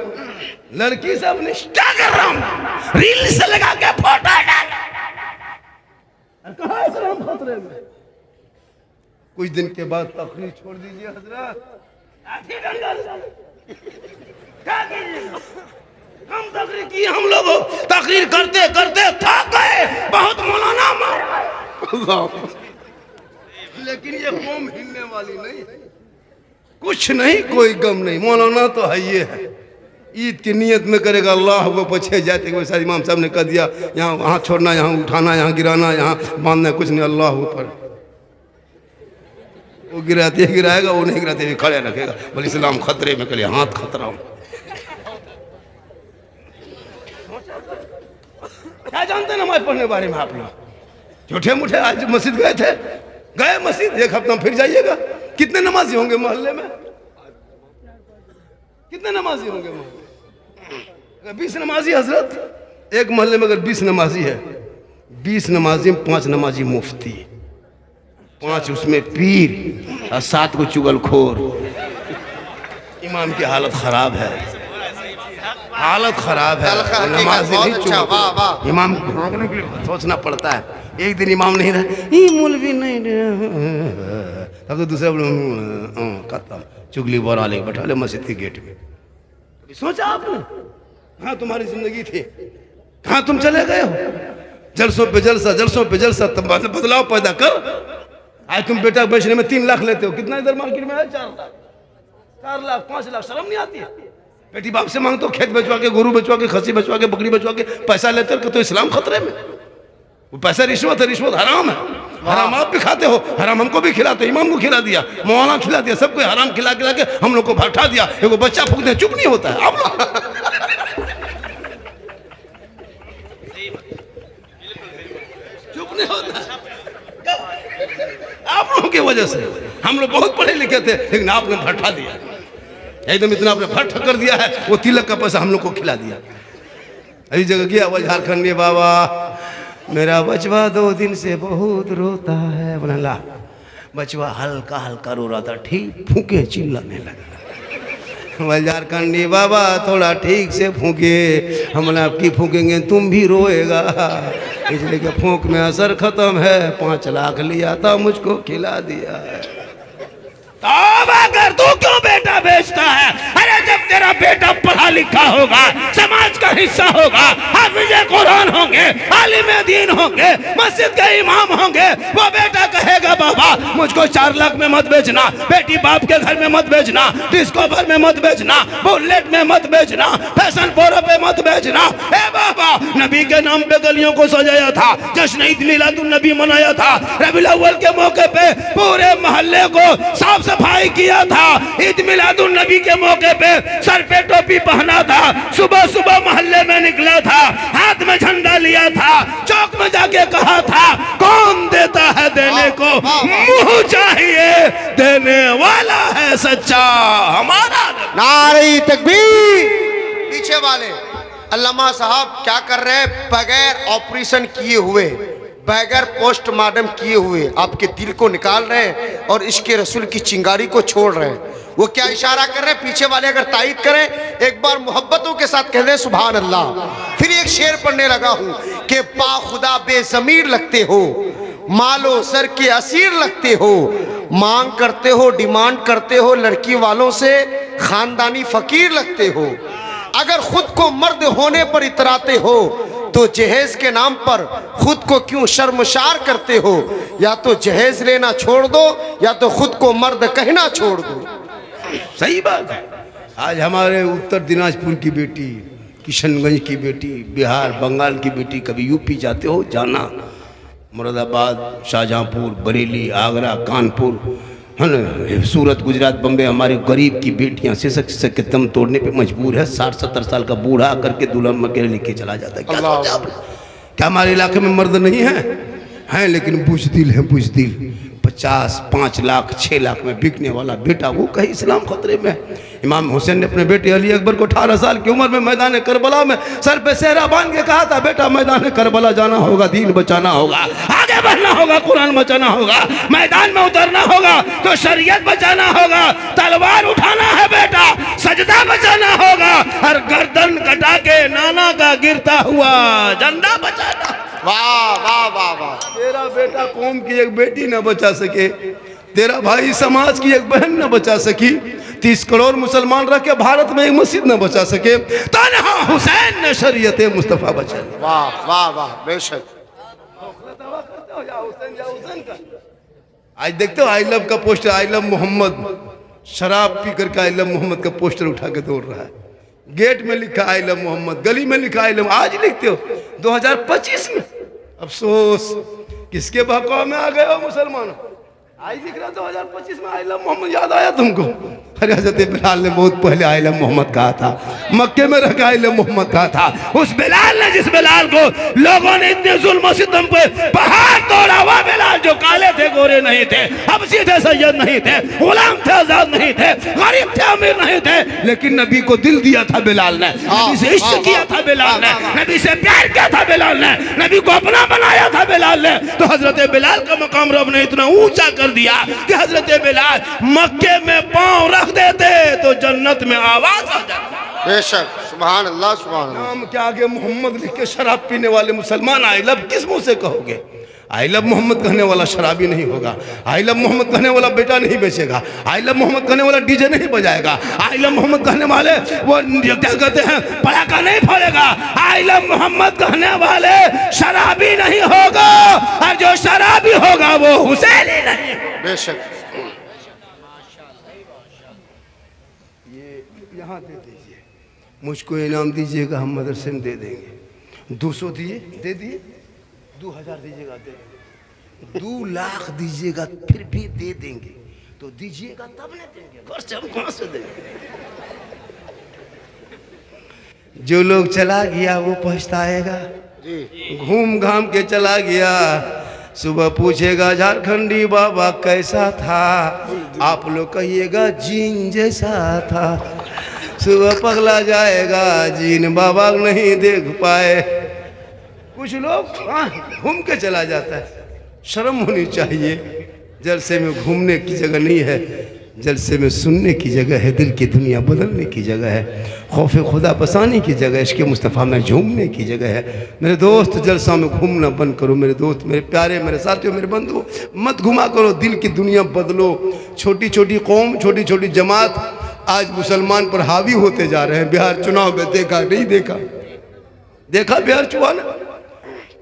[SPEAKER 1] लड़की सब इंस्टाग्राम रील्स लगा के फोटो डाल। कहाँ इस्लाम खतरे में? कुछ दिन के बाद तकरीर छोड़ दीजिए हजरत। क्या कीजिए? हम तकरीर की, हम लोग तकरीर करते करते थक गए, बहुत मौलाना मार, लेकिन ये कौम हिलने वाली नहीं, कुछ नहीं, कोई गम नहीं। मौलाना तो है ये है, ईद की नियत में करेगा, अल्लाह वो पीछे जाते हुए साथ इमाम साहब ने कह दिया, यहाँ वहाँ छोड़ना, यहाँ उठाना, यहाँ गिराना, यहाँ बांधना, कुछ नहीं, अल्लाह ऊपर। वो गिराते गिराएगा, वो नहीं गिराते हुए खड़े रखेगा, बोले इस्लाम खतरे में, करिए हाथ खतरा हूँ। क्या जानते हैं नमाज पढ़ने बारे में आप लोग? झूठे मूठे आज मस्जिद गए थे, गए मस्जिद, 1 हफ्ता फिर जाइएगा। कितने नमाजी होंगे मोहल्ले में? कितने नमाजी होंगे मोहल्ले? 20 नमाजी हजरत, एक मोहल्ले में अगर 20 नमाजी है, 20 नमाजी में 5 नमाजी मुफ्ती, 5 उसमें पीर और 7 को चुगलखोर। इमाम की हालत खराब है, हालत खराब है।
[SPEAKER 2] कल का हकीकत
[SPEAKER 1] नमाज
[SPEAKER 2] बहुत
[SPEAKER 1] नहीं
[SPEAKER 2] अच्छा, वाह वाह।
[SPEAKER 1] इमाम भागने के लिए सोचना पड़ता है। एक दिन इमाम नहीं रहे, ये मौलवी नहीं रहे, तब तो दूसरे खत्म, चुगली बोरा ले बैठा ले मस्जिद के गेट में। कभी सोचा आपने कहाँ तुम्हारी जिंदगी थी, कहाँ तुम चले गए हो? जलसों पे जलसा, जलसों पे जलसा, तब बदलाव पैदा कर। आज तुम बेटा बेचने में 3 लाख लेते हो, कितना इधर मार्केट में है? 4 लाख 5 लाख, शर्म नहीं आती है? बेटी बाप से मांगते हो, खेत बेचवा के, गोरू बेचवा के, खस्सी बेचवा के, बकरी बेचवा के पैसा लेते हो, तो इस्लाम खतरे में। वो पैसा रिश्वत है, रिश्वत हराम है। हराम आप भी खाते हो, हराम हमको भी खिलाते, इमाम को खिला दिया, मौलाना खिला दिया, सबको हराम खिला खिला के हम लोग को भट्टा दिया। एगो बच्चा फूकते चुप नहीं होता है आप लोग। चुप नहीं होता आप लोगों की वजह से। हम लोग बहुत पढ़े लिखे थे, लेकिन आपने भट्टा दिया, एकदम इतना आपने भट्ट कर दिया है। वो तिलक का पैसा हम लोग को खिला दिया। अभी जगह गया वो झारखंड में, बाबा मेरा बचवा 2 दिन से बहुत रोता है। बोला ला, बचवा हल्का हल्का रो रहा था, ठीक फूके चिल्लाने लगा। झारखंडी बाबा थोड़ा ठीक से फूके, हम आपकी फूकेंगे तुम भी रोएगा, इसलिए कि फूंक में असर खत्म है। 5 लाख लिया था, मुझको खिला दिया है। अगर तू क्यों बेटा बेचता है? अरे जब तेरा बेटा पढ़ा लिखा होगा, समाज का हिस्सा होगा, हाफिज कुरान होंगे, आलिम दीन होंगे, मस्जिद के इमाम होंगे, वो बेटा कहेगा बाबा मुझको 4 लाख में मत बेचना, बेटी बाप के घर में मत बेचना, डिस्को भर में मत बेचना, बुलेट में मत बेचना, फैशन पोरो पे मत बेचना। ए बाबा नबी के नाम पे गलियों को सजाया था, जश्न ईद मिलादुन नबी मनाया था, रबीउल अव्वल के मौके पे पूरे मोहल्ले को साफ सफाई किया था, ईद मिलादुन नबी के मौके पे सर पे टोपी पहना था, सुबह सुबह मोहल्ले में निकला था, हाथ में झंडा लिया था, चौक में जाके कहा था कौन देता है देने को मुंह चाहिए, देने वाला है सच्चा हमारा।
[SPEAKER 2] नारे तकबीर। पीछे वाले अल्लामा साहब क्या कर रहे हैं? बगैर ऑपरेशन किए हुए, बगैर पोस्टमार्टम किए हुए आपके दिल को निकाल रहे हैं और इसके रसूल की चिंगारी को छोड़ रहे हैं। वो क्या इशारा कर रहे हैं? पीछे वाले अगर तायीद करें, एक बार मोहब्बतों के साथ कह दें सुभान अल्लाह। फिर एक शेर पढ़ने लगा हूं कि बाखुदा बेज़मीर लगते हो, मालो सर के असीर लगते हो, मांग करते हो, डिमांड करते हो लड़की वालों से, खानदानी फकीर लगते हो। अगर खुद को मर्द होने पर इतराते हो तो जहेज के नाम पर खुद को क्यों शर्मसार करते हो? या तो जहेज लेना छोड़ दो या तो खुद को मर्द कहना छोड़ दो।
[SPEAKER 1] सही बात है। आज हमारे उत्तर दिनाजपुर की बेटी, किशनगंज की बेटी, बिहार बंगाल की बेटी, कभी यूपी जाते हो, जाना मुरादाबाद, शाहजहांपुर, बरेली, आगरा, कानपुर, है ना, सूरत, गुजरात, बम्बे, हमारे गरीब की बेटियां सिसक के दम तोड़ने पे मजबूर है। 60-70 साल का बूढ़ा करके दुल्हन अकेले लेके चला जाता है। क्या सोचा आपने? क्या हमारे इलाके में मर्द नहीं हैं? लेकिन बुज़दिल है, बुज़दिल। 5 लाख 6 लाख में बिकने वाला बेटा, वो कहीं इस्लाम खतरे में है। इमाम हुसैन ने अपने बेटे अली अकबर को 18 साल की उम्र में मैदान करबला में सर पे सेहरा बांध के कहा था, बेटा मैदान करबला जाना होगा, दीन बचाना होगा, आगे बढ़ना होगा, कुरान बचाना होगा, मैदान में उतरना होगा तो शरीयत बचाना होगा, तलवार उठाना है बेटा, सजदा बचाना होगा, और गर्दन कटा के नाना का गिरता हुआ झंडा बचाना।
[SPEAKER 2] वाह वाह वाह वाह।
[SPEAKER 1] तेरा बेटा कौम की एक बेटी न बचा सके, तेरा भाई समाज की एक बहन न बचा सकी, 30 करोड़ मुसलमान रख के भारत में एक मस्जिद न बचा सके, तन्हा हुसैन ने शरीयत मुस्तफा बचा ली।
[SPEAKER 2] वाह वाह वाह, बेशक।
[SPEAKER 1] आज देखते हो आई लव का पोस्टर, आई लव मोहम्मद, शराब पी करके आई लव मोहम्मद का पोस्टर उठा के दौड़ रहा है। गेट में लिखा आई लव मोहम्मद, गली में लिखा आई लव। आज लिखते हो 2025 में। अफसोस किसके बहकावे में आ गए हो मुसलमान। आज लिख रहा 2025 में आई लव मोहम्मद, याद आया तुमको? अरे हजरत बिलाल ने बहुत पहले आई लव मोहम्मद कहा था। मक्के में रखा आइले मोहम्मद कहा था। उस बिलाल ने, जिस बिलाल को लोगों ने इतने जुल्म सितम पे पहाड़ तोड़ा, हुआ बिलाल जो काले थे गोरे नहीं थे, हबशी थे सैयद नहीं थे, गुलाम थे आजाद नहीं थे, गरीब थे अमीर नहीं थे, लेकिन नबी को दिल दिया था बिलाल ने, नबी से इश्क किया था बिलाल ने, नबी से प्यार किया था बिलाल ने, नबी को अपना बनाया था बिलाल ने। तो हजरत बिलाल का मकाम रब ने इतना ऊंचा कर दिया कि हजरत बिलाल मक्के में पांव रख देते तो जन्नत में आवाज आ जाती।
[SPEAKER 2] बेशक, सुभान अल्लाह, सुभान अल्लाह।
[SPEAKER 1] नाम के आगे मोहम्मद लिख के शराब पीने वाले मुसलमान आई लव किस मुंह से कहोगे? आई लव मोहम्मद कहने वाला शराबी नहीं होगा, आई लव मोहम्मद कहने वाला बेटा नहीं बेचेगा, आई लव मोहम्मद कहने वाला डीजे नहीं बजाएगा, आई लव मोहम्मद कहने वाले वो क्या कहते हैं पटाखा नहीं फोड़ेगा, आई लव मोहम्मद कहने वाले शराबी नहीं होगा, और जो शराबी होगा वो हुसैनी नहीं।
[SPEAKER 2] बेशक।
[SPEAKER 1] ये यहाँ दे दीजिए, मुझको इनाम दीजिएगा, हम मदरसे में दे देंगे। 200 दिए, दे दिए, 2000 दीजिएगा, दे देंगे, 2 लाख दीजिएगा फिर भी दे देंगे, तो दीजिएगा तब न देंगे, घर से हम कहाँ से देंगे? जो लोग चला गया वो पछताएगा, घूम घाम के चला गया, सुबह पूछेगा झारखंडी बाबा कैसा था, आप लोग कहिएगा जीन जैसा था। सुबह पगला जाएगा, जीन बाबा नहीं देख पाए। कुछ लोग घूम के चला जाता है, शर्म होनी चाहिए। जलसे में घूमने की जगह नहीं है, जलसे में सुनने की जगह है, दिल की दुनिया बदलने की जगह है, खौफ खुदा बसाने की जगह है, इश्क़ मुस्तफ़ा में झूमने की जगह है। मेरे दोस्त, जलसा में घूमना बंद करो मेरे दोस्त, मेरे प्यारे, मेरे साथियों, मेरे बंधुओं, मत घुमा करो, दिल की दुनिया बदलो। छोटी छोटी कौम, छोटी छोटी जमात आज मुसलमान पर हावी होते जा रहे हैं। बिहार चुनाव में देखा नहीं देखा? देखा बिहार चुनाव में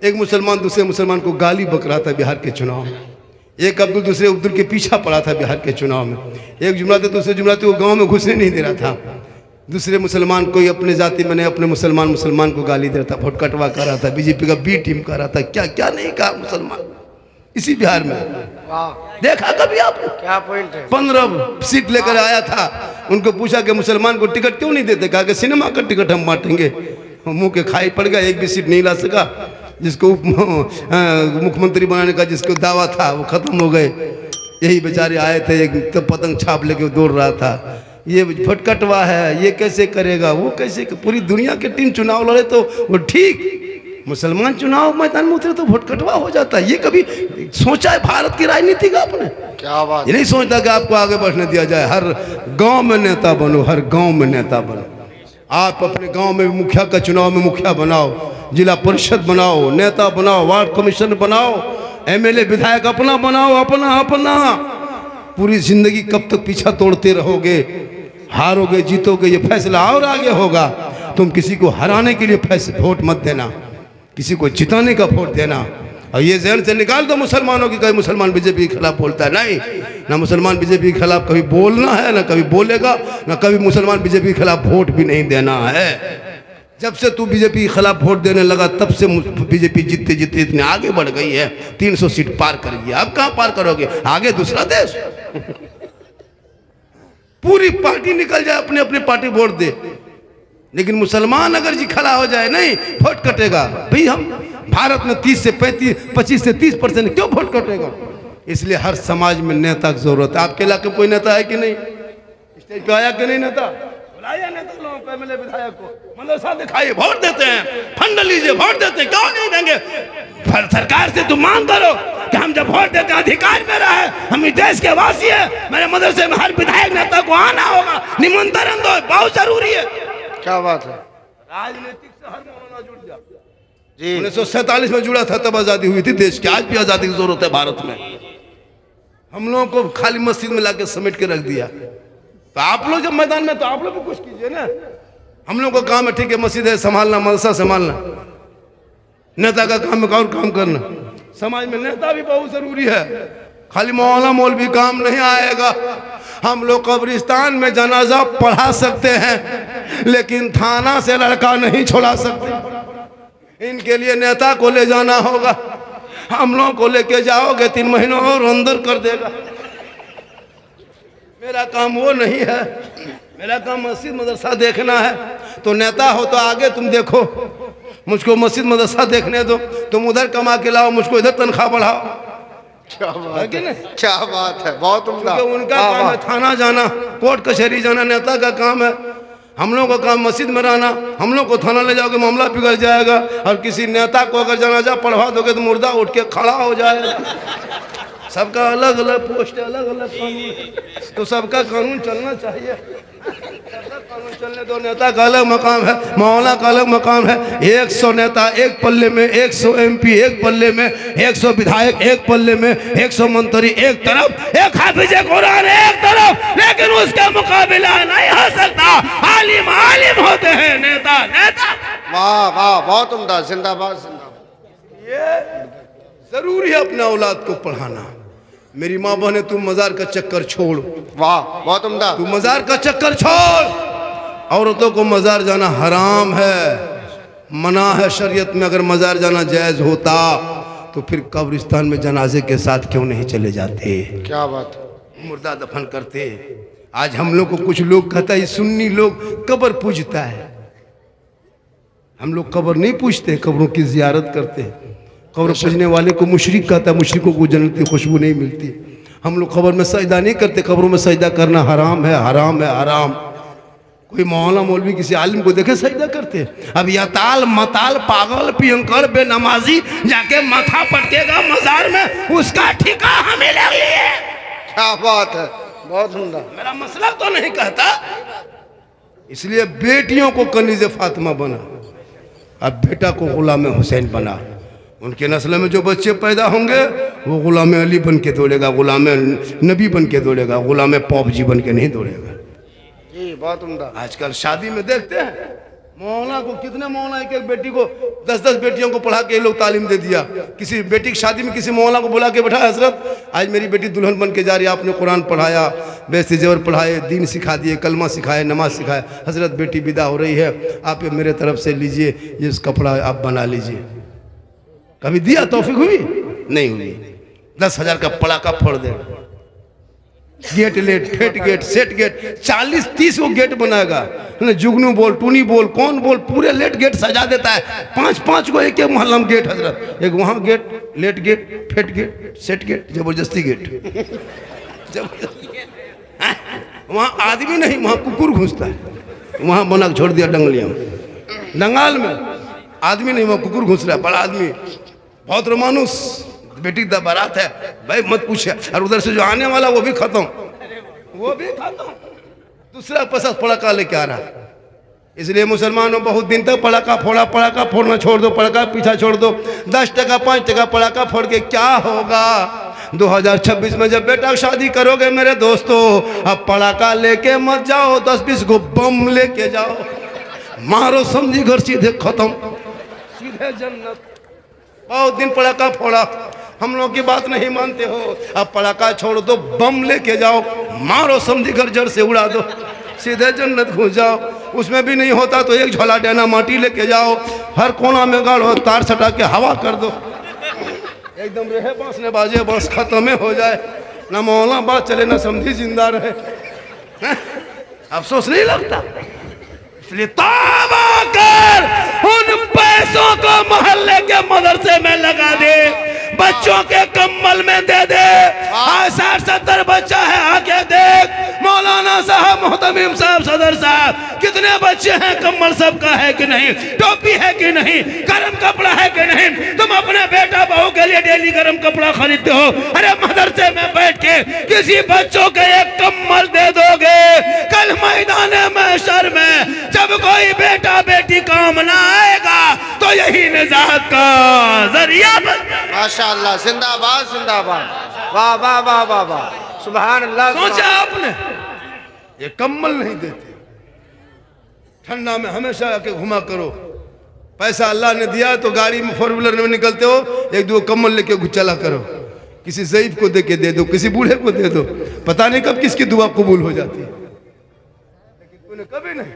[SPEAKER 1] एक मुसलमान दूसरे मुसलमान को गाली बक रहा था बिहार के चुनाव में, एक अब्दुल दूसरे अब्दुल के पीछा पड़ा था बिहार के चुनाव में, एक जुमलाते दूसरे जुमलाते वो गांव में घुसने नहीं दे रहा था, दूसरे मुसलमान कोई अपने जाति में नहीं अपने मुसलमान को गाली दे रहा था, वोट कटवा कर रहा था, बीजेपी का बी टीम कर रहा था, क्या क्या नहीं कहा मुसलमान इसी बिहार में। देखा कभी आपने?
[SPEAKER 2] क्या पॉइंट है?
[SPEAKER 1] 15 सीट लेकर आया था, उनको पूछा कि मुसलमान को टिकट क्यों नहीं देते, कहा कि सिनेमा का टिकट हम बांटेंगे। मुंह के खाई पड़ गया, एक भी सीट नहीं ला सका। जिसको मुख्यमंत्री बनाने का जिसको दावा था वो खत्म हो गए। यही बेचारे आए थे, एक तो पतंग छाप लेके दौड़ रहा था, ये फटकटवा है, ये कैसे करेगा, वो कैसे, पूरी दुनिया के टीम चुनाव लड़े तो वो ठीक, मुसलमान चुनाव मैदान में उतरे तो वोट कटवा हो जाता है। ये कभी सोचा है भारत की राजनीति का आपने?
[SPEAKER 2] क्या बात।
[SPEAKER 1] ये नहीं सोचता कि आपको आगे बढ़ने दिया जाए। हर गांव में नेता बनो, हर गांव में नेता बनो। आप अपने गांव में मुखिया का चुनाव में मुखिया बनाओ, जिला परिषद बनाओ, नेता बनाओ, वार्ड कमिश्नर बनाओ, एमएलए विधायक अपना बनाओ, अपना। पूरी जिंदगी कब तक पीछा तोड़ते रहोगे? हारोगे जीतोगे ये फैसला और आगे होगा। तुम किसी को हराने के लिए वोट मत देना, किसी को जिताने का वोट देना। और ये जहन से निकाल दो मुसलमानों की, कभी मुसलमान बीजेपी के खिलाफ बोलता है, नहीं, ना मुसलमान बीजेपी के खिलाफ कभी बोलना है, ना कभी बोलेगा, ना कभी मुसलमान बीजेपी के खिलाफ वोट भी नहीं देना है। जब से तू बीजेपी के खिलाफ वोट देने लगा तब से बीजेपी जीतते जीतते इतने आगे बढ़ गई है, 300 सीट पार कर गई। अब कहाँ पार करोगे? आगे दूसरा देश। पूरी पार्टी निकल जाए, अपने अपने पार्टी वोट दे, लेकिन मुसलमान अगर जी खड़ा हो जाए, नहीं वोट कटेगा। भाई हम भारत में 25 से 30% क्यों वोट कटेगा? इसलिए हर समाज में नेता की जरूरत है। आपके इलाके कोई नेता है कि नहीं? स्टेज पे आया कि नहीं नेता? बुलाया नेता लोगों को, एमएलए विधायक को, मदरसा दिखाइए, वोट देते हैं, फंड लीजिए, वोट देते हैं, क्यों नहीं देंगे? सरकार से तुम मांग करो कि हम जब वोट देते हैं अधिकार मेरा है, हम इस देश के वासी है, मेरे मदरसे में हर विधायक नेता को आना होगा, निमंत्रण दो, बहुत जरूरी है।
[SPEAKER 2] क्या बात है?
[SPEAKER 1] राजनीतिक से हर मौलाना जुड़ जा
[SPEAKER 2] जी।
[SPEAKER 1] 1947 में जुड़ा था, तब आजादी हुई थी देश की। आज भी आजादी की जरूरत है भारत में। हम लोगों को खाली मस्जिद में लाके समेट के रख दिया। तो आप लोग जब मैदान में, तो आप लोग भी कुछ कीजिए ना। हम लोग का काम है, ठीक है, मस्जिद है संभालना, मदरसा संभालना, नेता का काम है और काम करना। समाज में नेता भी बहुत जरूरी है, खाली मौलाना मौलवी काम नहीं आएगा। हम लोग कब्रिस्तान में जनाजा पढ़ा सकते हैं, लेकिन थाना से लड़का नहीं छोड़ा सकते। इनके लिए नेता को ले जाना होगा। हम लोगों को लेके जाओगे 3 महीनों और अंदर कर देगा। मेरा काम वो नहीं है, मेरा काम मस्जिद मदरसा देखना है। तो नेता हो तो आगे तुम देखो, मुझको मस्जिद मदरसा देखने दो, तुम उधर कमा के लाओ, मुझको इधर तनख्वाह बढ़ाओ।
[SPEAKER 2] क्या बात
[SPEAKER 1] है कि नहीं?
[SPEAKER 2] क्या बात है, बहुत उम्दा।
[SPEAKER 1] क्योंकि उनका काम है थाना जाना, कोर्ट कचहरी जाना, नेता का काम है। हम लोग का काम मस्जिद में रहना, हम लोग को थाना ले जाओगे मामला बिगड़ जाएगा, और किसी नेता को अगर जनाजा पढ़वा दोगे तो मुर्दा उठ के खड़ा हो जाएगा। सबका अलग अलग पोस्ट है, अलग अलग कानून, तो सबका कानून चलना चाहिए। कानून चलने दो। नेता का अलग मकाम है, मौलाना का अलग मकाम है। 100 नेता एक पल्ले में, 100 MP एक पल्ले में, 100 विधायक एक पल्ले में, 100 मंत्री एक तरफ, एक हाफिज़े कुरान एक तरफ, लेकिन उसका मुकाबला नहीं हो सकता। आलिम आलिम होते हैं, नेता नेता।
[SPEAKER 2] वाह वाह, बहुत उम्दा, जिंदाबाद जिंदाबाद।
[SPEAKER 1] ये जरूरी है अपने औलाद को पढ़ाना। मेरी माँ बहने, तुम मजार का चक्कर छोड़।
[SPEAKER 2] वाह, बहुत उम्दा।
[SPEAKER 1] तू मजार का चक्कर छोड़। औरतों को मजार जाना हराम है, मना है शरीयत में। अगर मजार जाना जायज होता तो फिर कब्रिस्तान में जनाजे के साथ क्यों नहीं चले जाते?
[SPEAKER 2] क्या बात,
[SPEAKER 1] मुर्दा दफन करते। आज हम लोग को कुछ लोग कहता है सुन्नी लोग कब्र पूजता है। हम लोग कब्र नहीं पूजते, कब्रों की जियारत करते हैं। कब्र पूजने वाले को मुशरिक कहता है, मुशरिकों को जन्नत की खुशबू नहीं मिलती। हम लोग कब्र में सजदा नहीं करते, कब्रों में सजदा करना हराम है, हराम है, हराम। कोई मौलाना मौलवी किसी आलिम को देखे सजदा करते? अब यताल मताल पागल पियंकर बेनमाजी जाके माथा पटकेगा मजार में, उसका ठिका हमें लग लिए।
[SPEAKER 2] क्या बात है, बहुत उम्दा।
[SPEAKER 1] मेरा मसला तो नहीं कहता। इसलिए बेटियों को कनीज़े फातिमा बना, अब बेटा को गुलाम हुसैन बना। उनके नस्ल में जो बच्चे पैदा होंगे वो गुलाम अली बन के दौड़ेगा, गुलाम नबी बन के दौड़ेगा, गुलाम पॉप जी बन के नहीं दौड़ेगा।
[SPEAKER 2] जी, बहुत उम्दा।
[SPEAKER 1] आजकल शादी में देखते हैं मौलाना को, कितने मौलाना एक बेटी को 10-10 बेटियों को पढ़ा के ये लोग तालीम दे दिया। किसी बेटी की शादी में किसी मौलाना को बुला के बैठा, हजरत आज मेरी बेटी दुल्हन बन के जा रही है, आपने कुरान पढ़ाया, बेस्ती जेवर पढ़ाए, दीन सिखा दिए, कलमा सिखाए, नमाज सिखाए। हजरत बेटी विदा हो रही है, आप ये मेरे तरफ से लीजिए, ये कपड़ा आप बना लीजिए। कभी दिया तौफीक हुई? नहीं हुई। 10,000 का पड़ाका फोड़ दे, गेट लेट, फेट गेट, सेट गेट, 40-30 को गेट बनाएगा। जुगनू बोल, टूनी बोल, कौन बोल, पूरे लेट गेट सजा देता है। 5-5 को एक मोहल्ला में गेट हजरत, एक वहाँ गेट, लेट गेट, फेट गेट, सेट गेट, जबरदस्ती गेट। वहाँ आदमी नहीं, वहाँ कुकुर घुसता है। वहाँ बना के छोड़ दिया डंगलिया में, डंगाल में आदमी नहीं, वहाँ कुकुर घुस रहा है, बड़ा आदमी, बहुत रोमानुस। बेटी का बारात है भाई, मत पूछे। और उधर से जो आने वाला वो भी खत्म, वो भी खत्म, दूसरा पसंद पड़ाका लेके आ रहा। इसलिए मुसलमानों बहुत दिन तक पड़ाका फोड़ा, पड़ाका फोड़ना छोड़ दो, पड़ाका पीछा छोड़ दो। 10 टका 5 टका पड़ाका फोड़ के क्या होगा? 2026 में जब बेटा शादी करोगे मेरे दोस्तों, अब पड़ाका लेके मत जाओ, 10-20 को बम लेके जाओ, मारो समझी घर, सीधे खत्म, सीधे जन्नत। बहुत दिन पड़ाका फोड़ा, हम लोग की बात नहीं मानते हो। अब पड़ाका छोड़ दो, बम लेके जाओ, मारो समझी घर, जड़ से उड़ा दो, सीधे जन्नत घुस जाओ। उसमें भी नहीं होता तो एक झोला डेना माटी लेके जाओ, हर कोना में गाड़ो, तार सटा के हवा कर दो, एकदम रहे बांस ने बाजे, बांस खत्म हो जाए, ना मौला बात चले ना समझी जिंदा रहे। अफसोस नहीं लगता? इसलिए तौबा कर, उन पैसों को मोहल्ले के मदरसे में लगा दे, बच्चों के कम्बल में दे दे। 60-70 बच्चा है, आके देख मौलाना साहब, मोहतमीम साहब, सदर साहब, कितने बच्चे हैं, कम्बल सबका है कि नहीं, टोपी है कि नहीं, गर्म कपड़ा है कि नहीं। तुम अपने बेटा बहू के लिए डेली गर्म कपड़ा खरीदते हो, अरे मदरसे में बैठ के किसी बच्चों के एक कम्बल दे दोगे, कल मैदान महशर में जब कोई बेटा बेटी काम ना आएगा तो यही निजात का जरिया बन।
[SPEAKER 2] माशाअल्लाह, जिंदाबाद जिंदाबाद, वाह वाह वाह वाह वाह, सुभान अल्लाह।
[SPEAKER 1] सोचा आपने, ये कम्बल नहीं देते, ठंडा में हमेशा आके घुमा करो। पैसा अल्लाह ने दिया तो गाड़ी में 4 व्हीलर में निकलते हो, 1-2 कम्बल लेके चला करो, किसी ज़ईफ को दे के दे दो, किसी बूढ़े को दे दो, पता नहीं कब किसकी दुआ कबूल हो जाती है। लेकिन तूने कभी नहीं।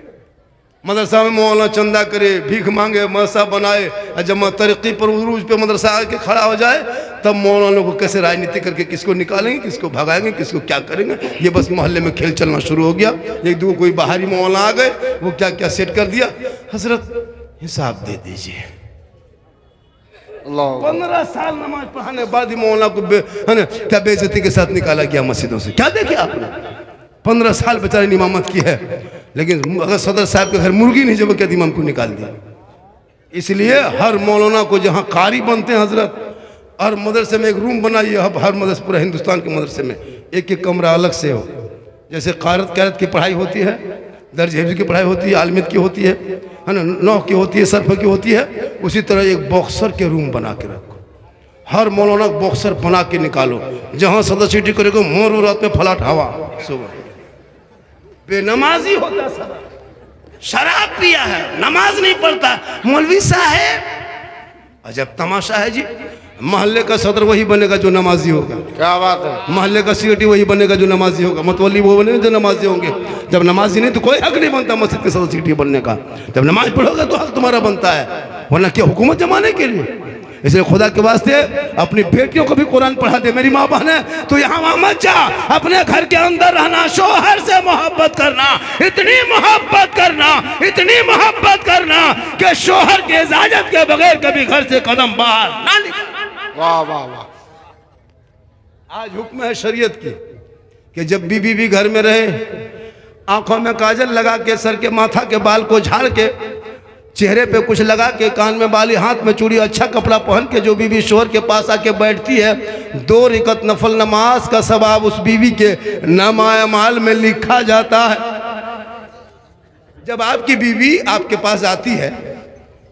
[SPEAKER 1] मदरसा में मौलाना चंदा करे, भीख मांगे, मदरसा बनाए, और जब तरक्की पर उरूज पे मदरसा आके खड़ा हो जाए तब मौलाना को कैसे राजनीति करके किसको निकालेंगे, किसको भगाएंगे, किसको क्या करेंगे। ये बस मोहल्ले में खेल चलना शुरू हो गया। एक दो कोई बाहरी मौलाना आ गए, वो क्या क्या सेट कर दिया। हजरत हिसाब दे दीजिए। 15 साल नमाज पढ़ाने के बाद ही मौलाना को क्या बेइज्जती के साथ निकाला गया मस्जिदों से। क्या देखिए आपने, 15 साल बेचारे ने इमामत की है, लेकिन अगर सदर साहब के घर मुर्गी नहीं जब क्या इमाम को निकाल दिया। इसलिए हर मौलाना को जहाँ कारी बनते हैं हजरत, हर मदरसे में एक रूम बनाइए। अब हर मदरसे, पूरे हिंदुस्तान के मदरसे में एक एक कमरा अलग से हो। जैसे क़ारत की पढ़ाई होती है, दर्ज हिफ्ज़ की पढ़ाई होती है, आलमियत की होती है ना, नौ की होती है, सरफ की होती है, उसी तरह एक बॉक्सर के रूम बना के रखो। हर मौलाना बॉक्सर बना के निकालो। जहाँ सदर सीटी करेगा मोर रात में फलाट हवा सुबह। बेनमाजी होता सदर, शराब पिया है, नमाज नहीं पढ़ता, मौलवी साहब। अजब तमाशा है जी। मोहल्ले का सदर वही बनेगा जो नमाजी होगा।
[SPEAKER 2] क्या बात है।
[SPEAKER 1] मोहल्ले का सीटी वही बनेगा जो नमाजी होगा। मतवली वो बनेगा जो नमाजी होंगे। जब नमाजी नहीं तो कोई हक नहीं बनता मस्जिद के सदर सीटी बनने का। जब नमाज पढ़ोगे तो हक तुम्हारा बनता है, वरना क्या हुकूमत जमाने के लिए। इसलिए खुदा के वास्ते अपनी बेटियों को भी कुरान पढ़ा दे। मेरी माँ बहन है तो यहाँ वहाँ मत जा, अपने घर के अंदर रहना, शोहर से मोहब्बत करना, इतनी मोहब्बत करना, इतनी मोहब्बत करना कि शोहर की इजाजत के बगैर कभी घर से कदम बाहर ना निकल।
[SPEAKER 2] वाह वाह वाह।
[SPEAKER 1] आज हुक्म है शरीयत की कि जब बीवी भी घर में रहे, आंखों में काजल लगा के, सर के माथा के बाल को झाड़ के, चेहरे पे कुछ लगा के, कान में बाली, हाथ में चूड़ी, अच्छा कपड़ा पहन के जो बीवी शोहर के पास आके बैठती है, 2 रकात नफल नमाज का सवाब उस बीवी के नामाल में लिखा जाता है। जब आपकी बीवी आपके पास आती है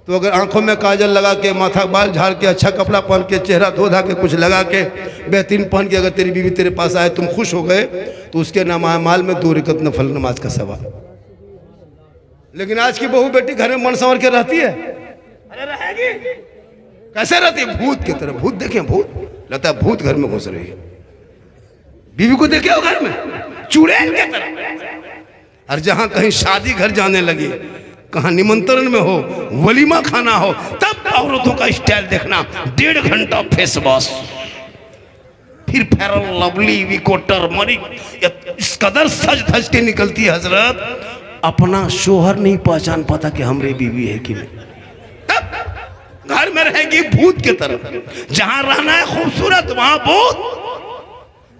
[SPEAKER 1] तो अगर आंखों में काजल लगा के, माथा बाल झाड़ के, अच्छा कपड़ा पहन के, चेहरा धो धा के, कुछ लगा के, बेहतरीन पहन के अगर तेरी बीवी तेरे पास आए, तुम खुश हो गए तो उसके नामाल में 2 रकात नफल नमाज का सवाब। लेकिन आज की बहू बेटी घर में मन संवर के रहती है। अरे रहेगी कैसे रहती है? भूत की तरह। भूत देखे, भूत लगता है भूत घर में घुस रही है। बीवी को देखे हो घर में चुड़ैल की तरह। और जहां कहीं शादी घर जाने लगी, कहाँ निमंत्रण में हो, वलीमा खाना हो, तब औरतों का स्टाइल देखना। 1.5 घंटा फेस वॉश, फिर फेयर लवली, विकोटर मरी, इस कदर सज धज के निकलती है हजरत, अपना शोहर नहीं पहचान पाता कि हमारी बीवी है कि नहीं। तब घर में रहेगी भूत की तरह। जहां रहना है खूबसूरत वहां भूत,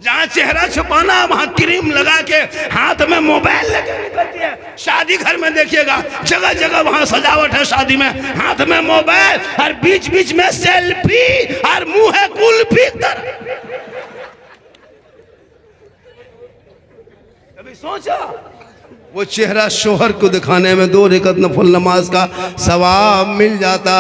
[SPEAKER 1] जहां चेहरा छुपाना है वहां क्रीम लगा के, हाथ में मोबाइल लेके निकलती है। शादी घर में देखिएगा जगह जगह वहां सजावट है शादी में, हाथ में मोबाइल और बीच बीच में सेल्फी और मुंह है कुल्फी तरह। कभी सोचा वो चेहरा शोहर को दिखाने में 2 रकात नफल नमाज का सवाब मिल जाता।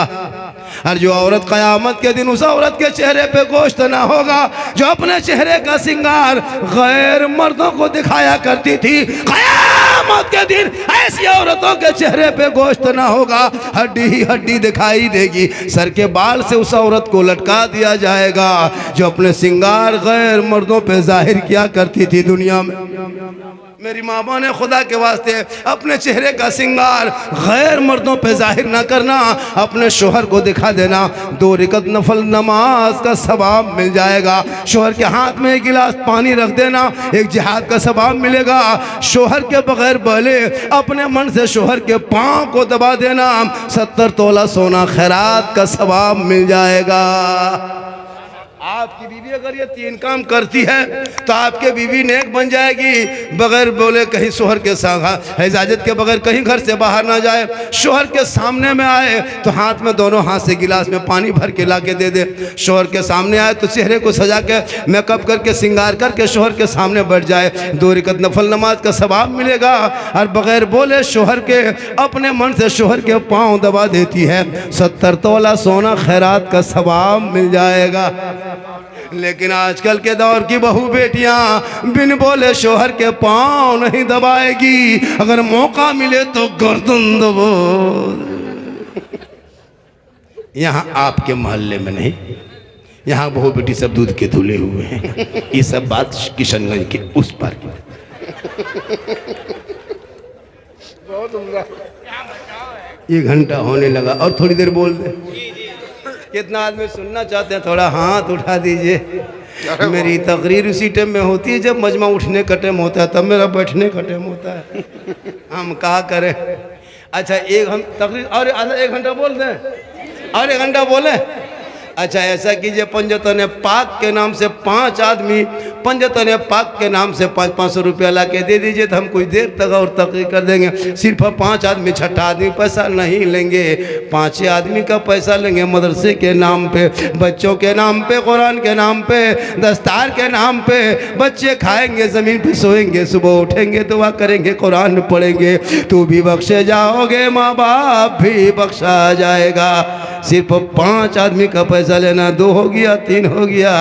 [SPEAKER 1] और जो औरत क़यामत के दिन, उस औरत के चेहरे पे गोश्त ना होगा जो अपने चेहरे का सिंगार गैर मर्दों को दिखाया करती थी। क़यामत के दिन ऐसी औरतों के चेहरे पे गोश्त ना होगा, हड्डी ही हड्डी दिखाई देगी। सर के बाल से उस औरत को लटका दिया जाएगा जो अपने सिंगार गैर मर्दों पे जाहिर किया करती थी दुनिया में। मेरी माँ ने खुदा के वास्ते अपने चेहरे का सिंगार गैर मर्दों पे जाहिर ना करना, अपने शोहर को दिखा देना। 2 रकात नफल नमाज का सवाब मिल जाएगा। शोहर के हाथ में 1 गिलास पानी रख देना, एक जिहाद का सवाब मिलेगा। शोहर के बगैर पहले अपने मन से शोहर के पाँव को दबा देना, 70 तोला सोना खैरात का सवाब मिल जाएगा। आपकी बीवी अगर ये 3 काम करती है तो आपके बीवी नेक बन जाएगी। बगैर बोले कहीं शोहर के साथ इजाजत के बगैर कहीं घर से बाहर ना जाए। शोहर के सामने में आए तो हाथ में, दोनों हाथ से गिलास में पानी भर के ला के दे दे। शोहर के सामने आए तो चेहरे को सजा के, मेकअप करके, श्रृंगार करके शोहर के सामने बैठ जाए। 2 रकात नफल नमाज का सवाब मिलेगा। और बगैर बोले शोहर के अपने मन से शोहर के पाँव दबा देती है, 70 तोला सोना खैरात का सवाब मिल जाएगा। लेकिन आजकल के दौर की बहू बेटियां बिन बोले शोहर के पाँव नहीं दबाएगी, अगर मौका मिले तो गर्दन दबो। यहाँ आपके मोहल्ले में नहीं, यहाँ बहू बेटी सब दूध के धुले हुए हैं। ये सब बात किशनगंज के उस पार की। बहुत 1 घंटा होने लगा और थोड़ी देर बोल दे। कितना आदमी सुनना चाहते हैं, थोड़ा हाथ उठा दीजिए। मेरी तकरीर उसी टाइम में होती है जब मजमा उठने का टाइम होता है, तब मेरा बैठने का टाइम होता है। हम क्या करें। अच्छा एक हम तकरीर और आधा 1 घंटा बोल दें और 1 घंटा बोले। अच्छा ऐसा कीजिए, पंजतन पाक के नाम से 5 आदमी पंजतन पाक के नाम से 500 रुपया ला के दे दीजिए, तो हम कुछ देर तक और तकरीर कर देंगे। सिर्फ 5 आदमी, छठा आदमी पैसा नहीं लेंगे, 5 आदमी का पैसा लेंगे। मदरसे के नाम पे, बच्चों के नाम पे, कुरान के नाम पे, दस्तार के नाम पे। बच्चे खाएंगे, ज़मीन पे सोएंगे, सुबह उठेंगे, दुआ करेंगे, कुरान पढ़ेंगे। तू भी बख्शे जाओगे, माँ बाप भी बख्शा जाएगा। सिर्फ 5 आदमी का पैसा लेना, 2 हो गया, 3 हो गया।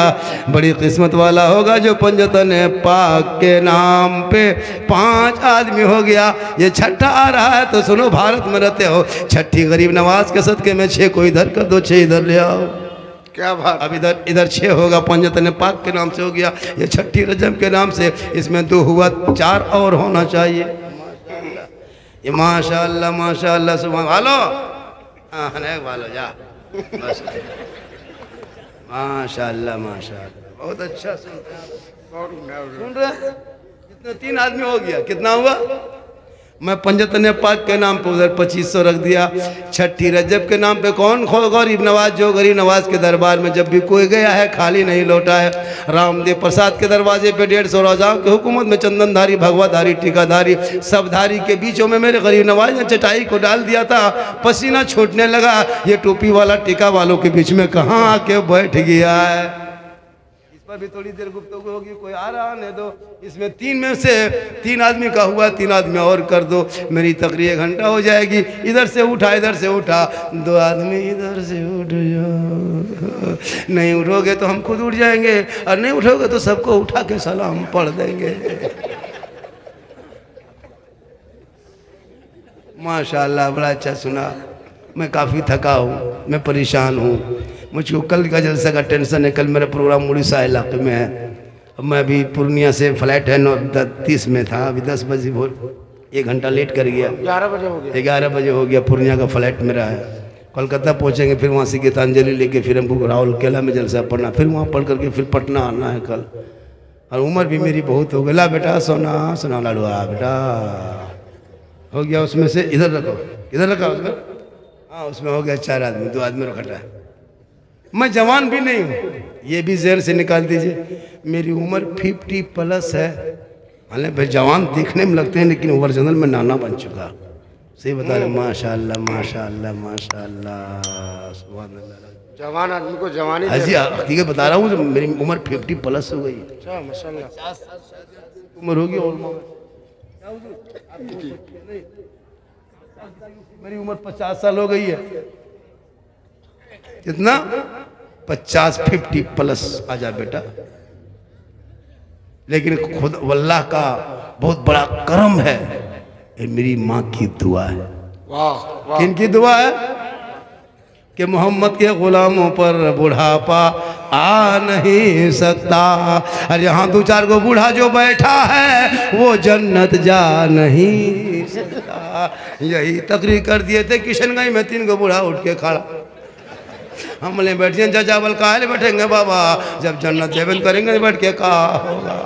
[SPEAKER 1] बड़ी किस्मत वाला होगा जो पंजतन पाक के नाम पे 5 आदमी हो गया। ये छठा आ रहा है तो सुनो, भारत में रहते हो, छठी गरीब नवाज के सदके में 6 को इधर कर दो, 6 इधर ले आओ।
[SPEAKER 2] क्या बात।
[SPEAKER 1] अब इधर 6 होगा, पंजतन पाक के नाम से हो गया। ये छठी रजब के नाम से, इसमें 2 हुआ, 4 और होना चाहिए। ये माशाअल्लाह माशाअल्लाह, सुभान वालो, हाँ नहीं वालो जा, माशाअल्लाह माशाअल्लाह, बहुत अच्छा सुनते हैं। सुन रहे हैं? कितने 3 आदमी हो गया, कितना हुआ? मैं पंजतन पाक के नाम पे उधर 2500 रख दिया। छठी रजब के नाम पे कौन गरीब नवाज, जो गरीब नवाज के दरबार में जब भी कोई गया है खाली नहीं लौटा है। रामदेव प्रसाद के दरवाजे पे 150 रोजाओं की हुकूमत में चंदनधारी, भगवाधारी, टीकाधारी, सबधारी के बीचों में मेरे गरीब नवाज ने चटाई को डाल दिया था। पसीना छूटने लगा, ये टोपी वाला टीका वालों के बीच में कहाँ आके बैठ गया है। पर भी थोड़ी देर गुफ्तगू होगी, कोई आ रहा नहीं दो। इसमें 3 में से 3 आदमी का हुआ, 3 आदमी और कर दो, मेरी तकरीर 1 घंटा हो जाएगी। इधर से उठा, इधर से उठा, 2 आदमी इधर से उठ जाओ। नहीं उठोगे तो हम खुद उठ जाएंगे, और नहीं उठोगे तो सबको उठा के सलाम पढ़ देंगे। माशाअल्लाह बड़ा अच्छा सुना। मैं काफ़ी थका हूँ, मैं परेशान हूँ। मुझको कल का जलसा का टेंशन है। कल मेरा प्रोग्राम उड़ीसा इलाके में है। अब मैं अभी पूर्णिया से फ्लाइट है 9:30 में था, अभी 10 बजे 1 घंटा लेट कर गया। 11 बजे हो गया, 11 बजे हो गया। पूर्णिया का फ्लाइट मेरा है। कोलकाता पहुँचेंगे, फिर वहाँ से गीतांजलि लेके फिर हमको राउरकेला में जलसा पढ़ना, फिर वहाँ पढ़ करके फिर पटना आना है कल। और उम्र भी मेरी बहुत हो गई। ला बेटा सोना, सोना लाडुआ बेटा हो गया। उसमें से इधर रखो, इधर रखा उसमें, हाँ उसमें हो गया 4 आदमी, 2 आदमी रखा है। मैं जवान भी नहीं हूँ, ये भी ज़हन से निकाल दीजिए। मेरी उम्र 50+ है। हालांकि भाई जवान देखने में लगते हैं, लेकिन ओरिजिनल में नाना बन चुका। सही बता रहे, माशाअल्लाह माशाअल्लाह माशाअल्लाह, सुभान अल्लाह। जवान आदमी को जवानी, हाजी हकीकत बता रहा हूँ, मेरी उम्र 50+ हो गई। अच्छा माशाअल्लाह, 50 साल उम्र होगी। और मेरी उम्र 50 साल हो गई है। कितना? 50 आजा बेटा। लेकिन खुद अल्लाह का बहुत बड़ा करम है, ये मेरी माँ की दुआ है। वाह, किनकी दुआ है? कि मोहम्मद के गुलामों पर बुढ़ापा आ नहीं सकता। और यहाँ 2-4 को बूढ़ा जो बैठा है वो जन्नत जा नहीं सकता। यही तकरीर कर दिए थे किशनगंज में, 3 को बूढ़ा उठ के खड़ा। हम ले बैठे चाचा बल काहे बैठेंगे बाबा, जब जन्नत जेबन करेंगे बैठ के कहा होगा।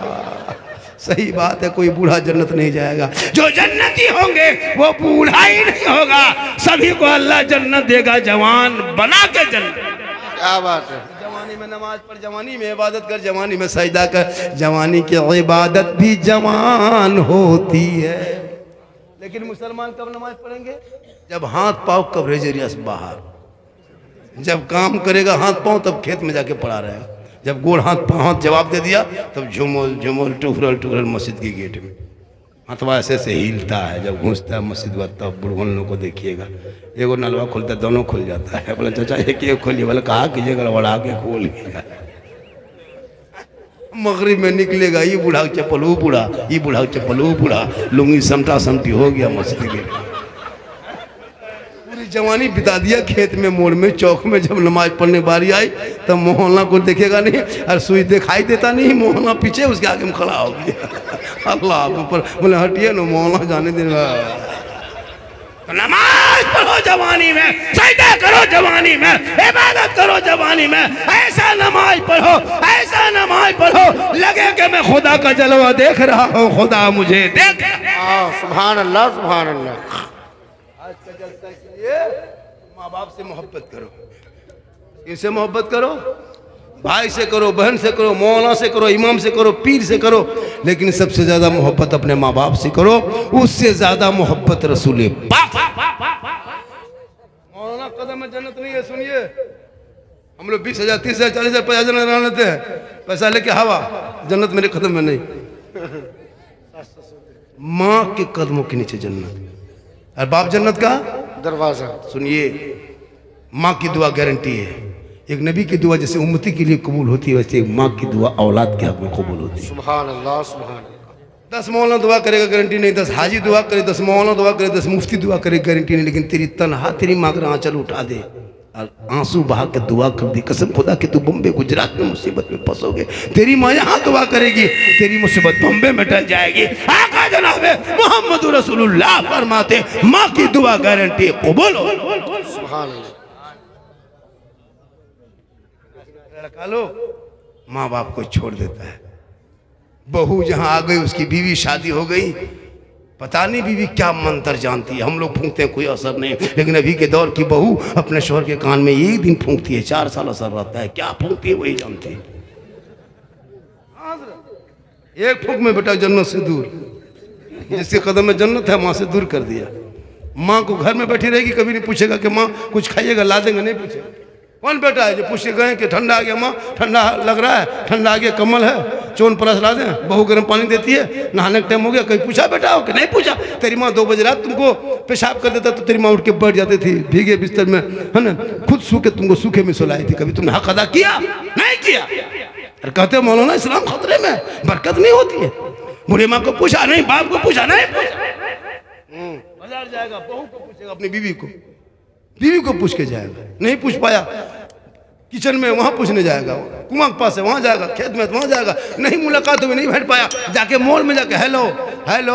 [SPEAKER 1] सही बात है, कोई बूढ़ा जन्नत नहीं जाएगा। जो जन्नती होंगे वो बूढ़ा ही नहीं होगा, सभी को अल्लाह जन्नत देगा, जवान बना के जन्नत। क्या बात है। जवानी में नमाज पढ़, जवानी में इबादत कर, जवानी में सजदा कर। जवानी की इबादत भी जवान होती है। लेकिन मुसलमान कब नमाज पढ़ेंगे? जब हाथ पाँव कवरेज बाहर, जब काम करेगा हाथ पाँव, तब खेत में जाके पड़ा रहेगा। जब गोड़ हाथ पाँव हाथ जवाब दे दिया, तब झुमोल झुमोल टुकरल टुकरल मस्जिद के गेट में हाथवा ऐसे से हिलता है। जब घुसता है मस्जिद में, तब बुढ़वन लोग को देखिएगा, एगो नलवा खुलता है, दोनों खुल जाता है। बोला चाचा एक खोलिए, बोले कहा कीजिए, गड़बड़ा के खोल गया। मगरिब में निकलेगा, ये बूढ़ा चप्पल वो बूढ़ा, ये बूढ़ा चप्पल वो बूढ़ा, लुंगी समटा समटी हो गया मस्जिद के गेट। जवानी बिता दिया खेत में, मोड़ में, चौक में। जब नमाज पढ़ने बारी आई तब मोहल्ला को देखेगा नहीं, और सुई दिखाई देता नहीं, मोहल्ला पीछे उसके आगे में खड़ा हो गया। अल्लाह ऊपर, बोले हटिए ना, मोहल्ला जाने देगा। तो नमाज पढ़ो जवानी में, सजदा करो जवानी में, इबादत करो जवानी में, ऐसा नमाज पढ़ो लगे कि मैं खुदा का जलवा देख रहा हूँ, खुदा मुझे देख रहा है।
[SPEAKER 2] सुभान अल्लाह, सुभान अल्लाह।
[SPEAKER 1] आज का जलसा इसलिए माँ बाप से मोहब्बत करो, इनसे मोहब्बत करो, भाई से करो, बहन से करो, मौलाना से करो, इमाम से करो, पीर से करो, लेकिन सबसे ज्यादा मोहब्बत अपने माँ बाप से करो, उससे ज्यादा मोहब्बत रसूल पाक। मौलाना कदम में जन्नत नहीं है, सुनिए, हम लोग 20,000 30,000 40,000 50,000 बना लेते हैं, पैसा लेके हवा, जन्नत मेरे कदम में नहीं। माँ के कदमों के नीचे जन्नत और बाप जन्नत का
[SPEAKER 2] दरवाजा।
[SPEAKER 1] सुनिए, माँ की दुआ गारंटी है। एक नबी की दुआ जैसे उम्मती के लिए कबूल होती है, वैसे एक माँ की दुआ औलाद के हक में कबूल होती है।
[SPEAKER 2] सुभान अल्लाह, सुभान अल्लाह।
[SPEAKER 1] 10 मौलाना दुआ करेगा गारंटी नहीं, 10 हाजी दुआ करे, 10 मौलाना दुआ करे, 10 मुफ्ती दुआ करे, गारंटी नहीं, लेकिन तेरी तनहा तेरी माँ का आंचल उठा दे और आंसू बहा के दुआ कर दी, कसम खुदा कि तू बम्बे गुजरात में मुसीबत में फंसोगे, तेरी माँ यहाँ दुआ करेगी, तेरी मुसीबत बम्बे में टल जाएगी। आका जनाब मोहम्मद रसूलुल्लाह फरमाते माँ की दुआ गारंटी कबूल हो।
[SPEAKER 2] सुभान अल्लाह।
[SPEAKER 1] लड़का लो माँ बाप को छोड़ देता है, बहू जहां आ गई उसकी बीवी शादी हो गई, पता नहीं बीवी क्या मंत्र जानती है, हम लोग फूंकते हैं कोई असर नहीं, लेकिन अभी के दौर की बहू अपने शोहर के कान में एक दिन फूंकती है, 4 साल असर रहता है, क्या फूंकती है वही जानती है। एक फूंक में बेटा जन्नत से दूर, जिसके कदम में जन्नत है माँ से दूर कर दिया। माँ को घर में बैठी रहेगी, कभी नहीं पूछेगा कि माँ कुछ खाइएगा, ला देंगे, नहीं पूछेगा। कौन बेटा है जो पूछे गए कि ठंडा आ गया माँ, ठंडा लग रहा है, ठंडा आ गया, कमल है, चोन परस ला दें, बहू गर्म पानी देती है, नहाने का टाइम हो गया, कहीं पूछा बेटा हो कि नहीं पूछा। तेरी माँ 2 बजे रात तुमको पेशाब कर देता तो तेरी माँ उठ के बैठ जाती थी भीगे बिस्तर में, है ना, खुद सूखे तुमको सूखे में सुलाई थी, कभी तुमने हक अदा किया नहीं किया। और कहते मौलाना इस्लाम खतरे में, बरकत नहीं होती है। बूढ़ी माँ को पूछा नहीं, बाप को पूछा नहीं, बाजार जाएगा बहू को पूछेगा, अपनी बीवी को पूछ के जाएगा, नहीं पूछ पाया किचन में वहां पूछने जाएगा, कुआं के पास है वहां जाएगा, खेत में वहां जाएगा, नहीं मुलाकात हुई, नहीं बैठ पाया, जाके मॉल में जाके हेलो हेलो,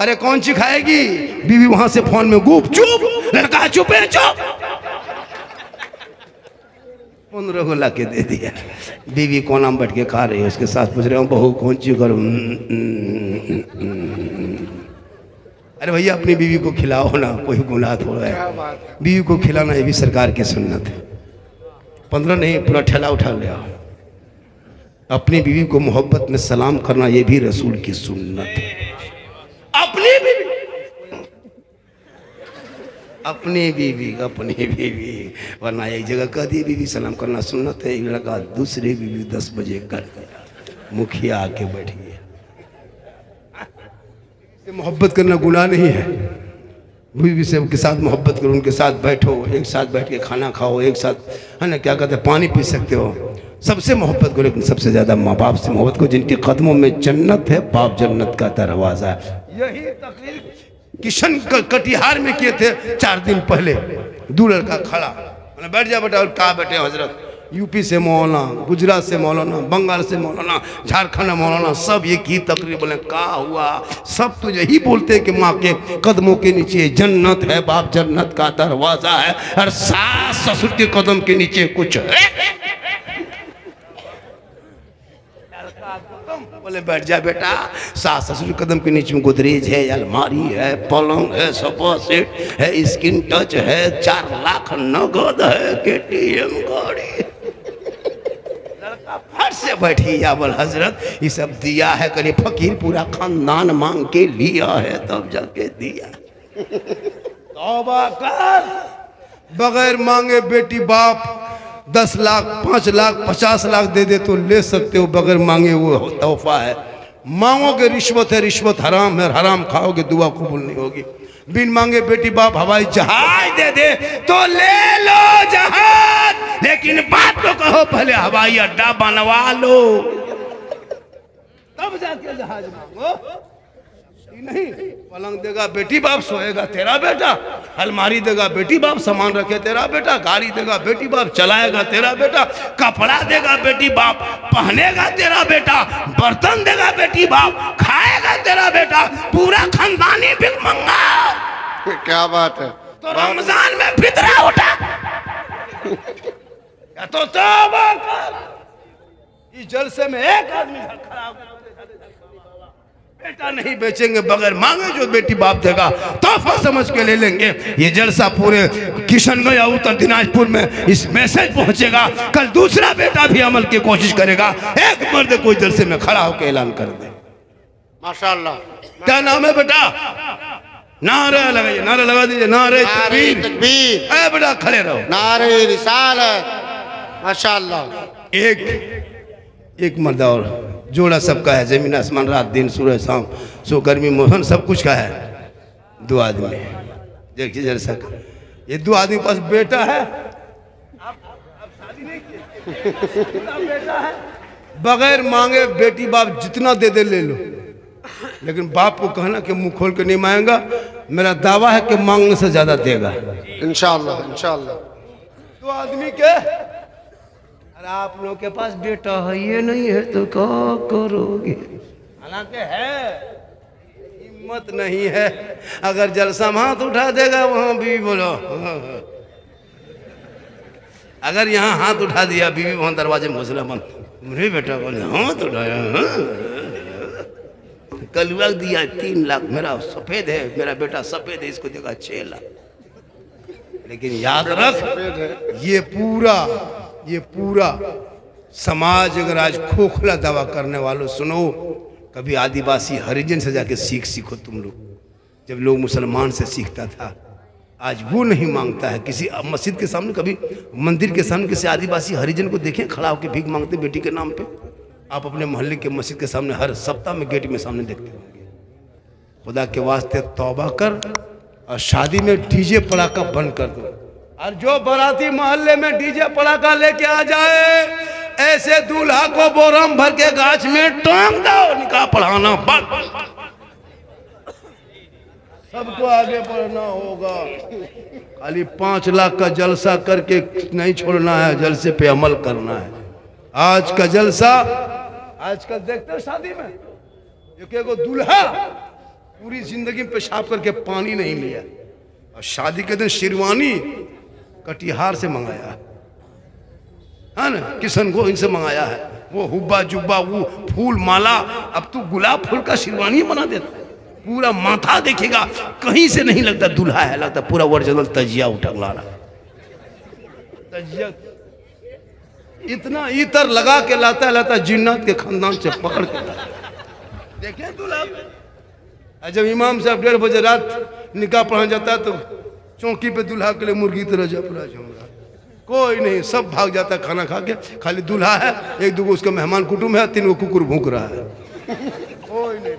[SPEAKER 1] अरे कौन सी खाएगी, बीवी वहां से फोन में गुप चुप, लड़का चुप है, चुप, 15 को ला के दे दिया, बीवी कोना में बैठ के खा रही है, उसके साथ पूछ रहे हो बहू कौन सी करूं, अरे भैया अपनी बीवी को खिलाओ ना, कोई गुनाह थोड़ा है, बीवी को खिलाना ये भी सरकार की सुन्नत है। 15 नहीं, पूरा ठेला उठा ले आओ। अपनी बीवी को मोहब्बत में सलाम करना ये भी रसूल की सुन्नत है। अपनी बीवी वरना एक जगह कह दी बीवी सलाम करना सुन्नत है, एक लगा दूसरी बीवी 10 बजे कर दिया, मुखिया आके बैठी है। मोहब्बत करना गुनाह नहीं है, बीवी से के साथ मोहब्बत करो, उनके साथ बैठो, एक साथ बैठ के खाना खाओ, एक साथ, है ना, क्या कहते हैं, पानी पी सकते हो, सबसे मोहब्बत करो, लेकिन सबसे ज्यादा माँ बाप से मोहब्बत करो, जिनके कदमों में जन्नत है, बाप जन्नत का दरवाजा है। यही तकरीर किशन कटिहार में किए थे 4 दिन पहले, 2 लड़का खड़ा, मैंने बैठ जा बेटा, और कहा बैठे हजरत, यूपी से मौलाना, गुजरात से मौलाना, बंगाल से मौलाना, झारखंड मौलाना, सब एक ही तकरीर बोले, क्या हुआ, सब तो यही बोलते हैं कि माँ के कदमों के नीचे जन्नत है, बाप जन्नत का दरवाजा है, और सास ससुर के कदम के नीचे कुछ है। बोले बैठ जा बेटा, सास ससुर कदम के नीचे में गोदरेज है, अलमारी है, पलंग है, सोफा सेट है, स्किन टच है, 4 लाख नगद है, KTM गाड़ी, लड़का फट से बैठी या बोल हजरत ये सब दिया है, कहीं फकीर पूरा खानदान मांग के लिया है तब जाके दिया। तौबा कर, बगैर मांगे बेटी बाप 10 लाख 5 लाख 50 लाख दे दे तो ले सकते हो, बगैर मांगे वो तोहफा है। मांगोगे रिश्वत है, रिश्वत हराम है, हराम खाओगे दुआ कबूल नहीं होगी। बिन मांगे बेटी बाप हवाई जहाज दे दे तो ले लो जहाज, लेकिन बाप को कहो पहले हवाई अड्डा बनवा लो, तब जाके जहाज मांगो। नहीं, पलंग देगा बेटी बाप, सोएगा तेरा बेटा, अलमारी देगा बेटी बाप, सामान रखे तेरा बेटा, गाड़ी देगा बेटी बाप, चलाएगा तेरा बेटा, कपड़ा देगा बेटी बाप, पहनेगा तेरा बेटा, बर्तन देगा बेटी बाप, खाएगा तेरा बेटा, पूरा खानदानी भिखमंगा।
[SPEAKER 2] क्या बात है।
[SPEAKER 1] तो रमजान में फितरा उठा या तो तौबा कर। इस जलसे में एक आदमी खड़ा होकर बेटा नहीं बेचेंगे बगैर मांगे, जो बेटी बाप देगा तोहफा समझ के ले लेंगे। ये जलसा पूरे किशनगंज या उत्तर दिनाजपुर में इस मैसेज पहुंचेगा। कल दूसरा बेटा भी अमल की कोशिश करेगा। एक मर्द कोई जलसे में खड़ा होकर ऐलान कर दे।
[SPEAKER 2] माशाअल्लाह।
[SPEAKER 1] क्या नाम है बेटा? नारे लगाइए, नारे लगा दीजिए, नारे
[SPEAKER 2] नारे
[SPEAKER 1] तकबीर।
[SPEAKER 2] तकबीर।
[SPEAKER 1] ए बेटा खड़े रहो।
[SPEAKER 2] नारे रिसालत। माशाअल्लाह।
[SPEAKER 1] एक मर्द और जोड़ा सबका है। जमीन आसमान, रात दिन, सूरज शाम, सो गर्मी मोहन, सब कुछ का है। दो आदमी देखिए जैसा ये दो आदमी पास बेटा है। आप शादी नहीं किए, बेटा है। बगैर मांगे बेटी बाप जितना दे दे ले लो, लेकिन बाप को कहना कि मुंह खोल के नहीं मांगेगा। मेरा दावा है कि मांगने से ज्यादा देगा
[SPEAKER 2] इंशाअल्लाह इंशाअल्लाह।
[SPEAKER 1] दो आदमी के। अरे आप लोगों के पास बेटा है ये नहीं है तो क्या करोगे? हालांकि है, हिम्मत नहीं है। अगर जलसा में हाथ उठा देगा वहां बीवी बोलो, अगर यहाँ हाथ उठा दिया बीवी वहां दरवाजे में घुसला बंद, मेरे बेटा बोले हाथ उठाया, कलुआ दिया 3 लाख, मेरा सफेद है, मेरा बेटा सफेद है, इसको देगा 6 लाख। लेकिन याद रख, ये पूरा समाज अगर आज खोखला दावा करने वालों सुनो, कभी आदिवासी हरिजन से जाके सीखो तुम लोग। जब लोग मुसलमान से सीखता था, आज वो नहीं मांगता है। किसी मस्जिद के सामने, कभी मंदिर के सामने किसी आदिवासी हरिजन को देखें खड़ा होकर भीख मांगते बेटी के नाम पे? आप अपने मोहल्ले के मस्जिद के सामने हर सप्ताह में गेट में सामने देखते होंगे। खुदा के वास्ते तौबा कर और शादी में डीजे पड़ाका बंद कर दो। और जो बाराती मोहल्ले में डीजे पड़ाका लेके आ जाए, ऐसे दूल्हा को बोरम भर के गाछ में टांग दो, निकाह पढ़ाना बंद। सबको आगे बढ़ना होगा। खाली 5 लाख का जलसा करके नहीं छोड़ना है, जलसे पे अमल करना है। आज का जलसा, आजकल देखते हो शादी में एक दूल्हा पूरी जिंदगी में पेशाब करके पानी नहीं लिया, और शादी के दिन शेरवानी कटिहार से मंगाया है ना, किशनगंज से मंगाया है। वो हुब्बा जुब्बा, वो फूल माला, अब तू गुलाब फूल का शेरवानी बना देता है। पूरा माथा देखेगा, कहीं से नहीं लगता दूल्हा है, लगता पूरा ओरिजिनल तजिया उठा ला रहा। तजिया इतना इतर लगा के लाता जिन्नात के खानदान से पकड़ के देखे दूल्हा। जब इमाम साहब 1:30 बजे रात निकाह पढ़ा जाता है तो चौकी पे दूल्हा के लिए मुर्गी तरह जपड़ा जमरा, कोई नहीं, सब भाग जाता खाना खा के। खाली दूल्हा है, 1-2 गो उसका मेहमान कुटुंब है, 3 गो कुकुर भूख रहा है, कोई नहीं।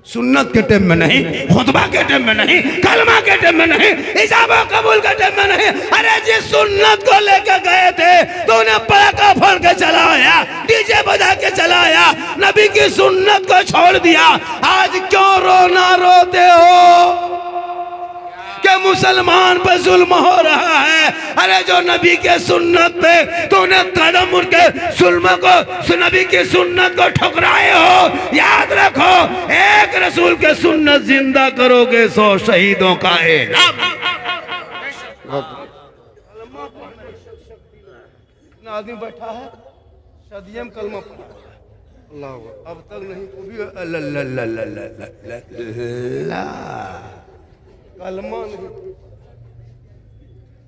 [SPEAKER 1] सुन्नत के टाइम में नहीं, खुतबा के टाइम में नहीं, कलमा के टाइम में नहीं, इजाबा कबूल के टाइम में नहीं। अरे जिस सुन्नत को लेकर गए थे तो उन्हें पड़ाका फोड़ के चलाया, डीजे बजा के चलाया, नबी की सुन्नत को छोड़ दिया। आज क्यों रोना रोते हो कि मुसलमान पे जुल्म हो रहा है? अरे जो नबी के सुन्नत पे तूने कदम उठ के जुल्म को, नबी की सुन्नत को ठुकराए हो, याद रखो, एक रसूल के सुन्नत जिंदा करोगे 100 शहीदों का एलान। आदमी बैठा है, सदियम कलमा पढ़ा अल्लाह, अब तक नहीं, वो भी कलमा नहीं।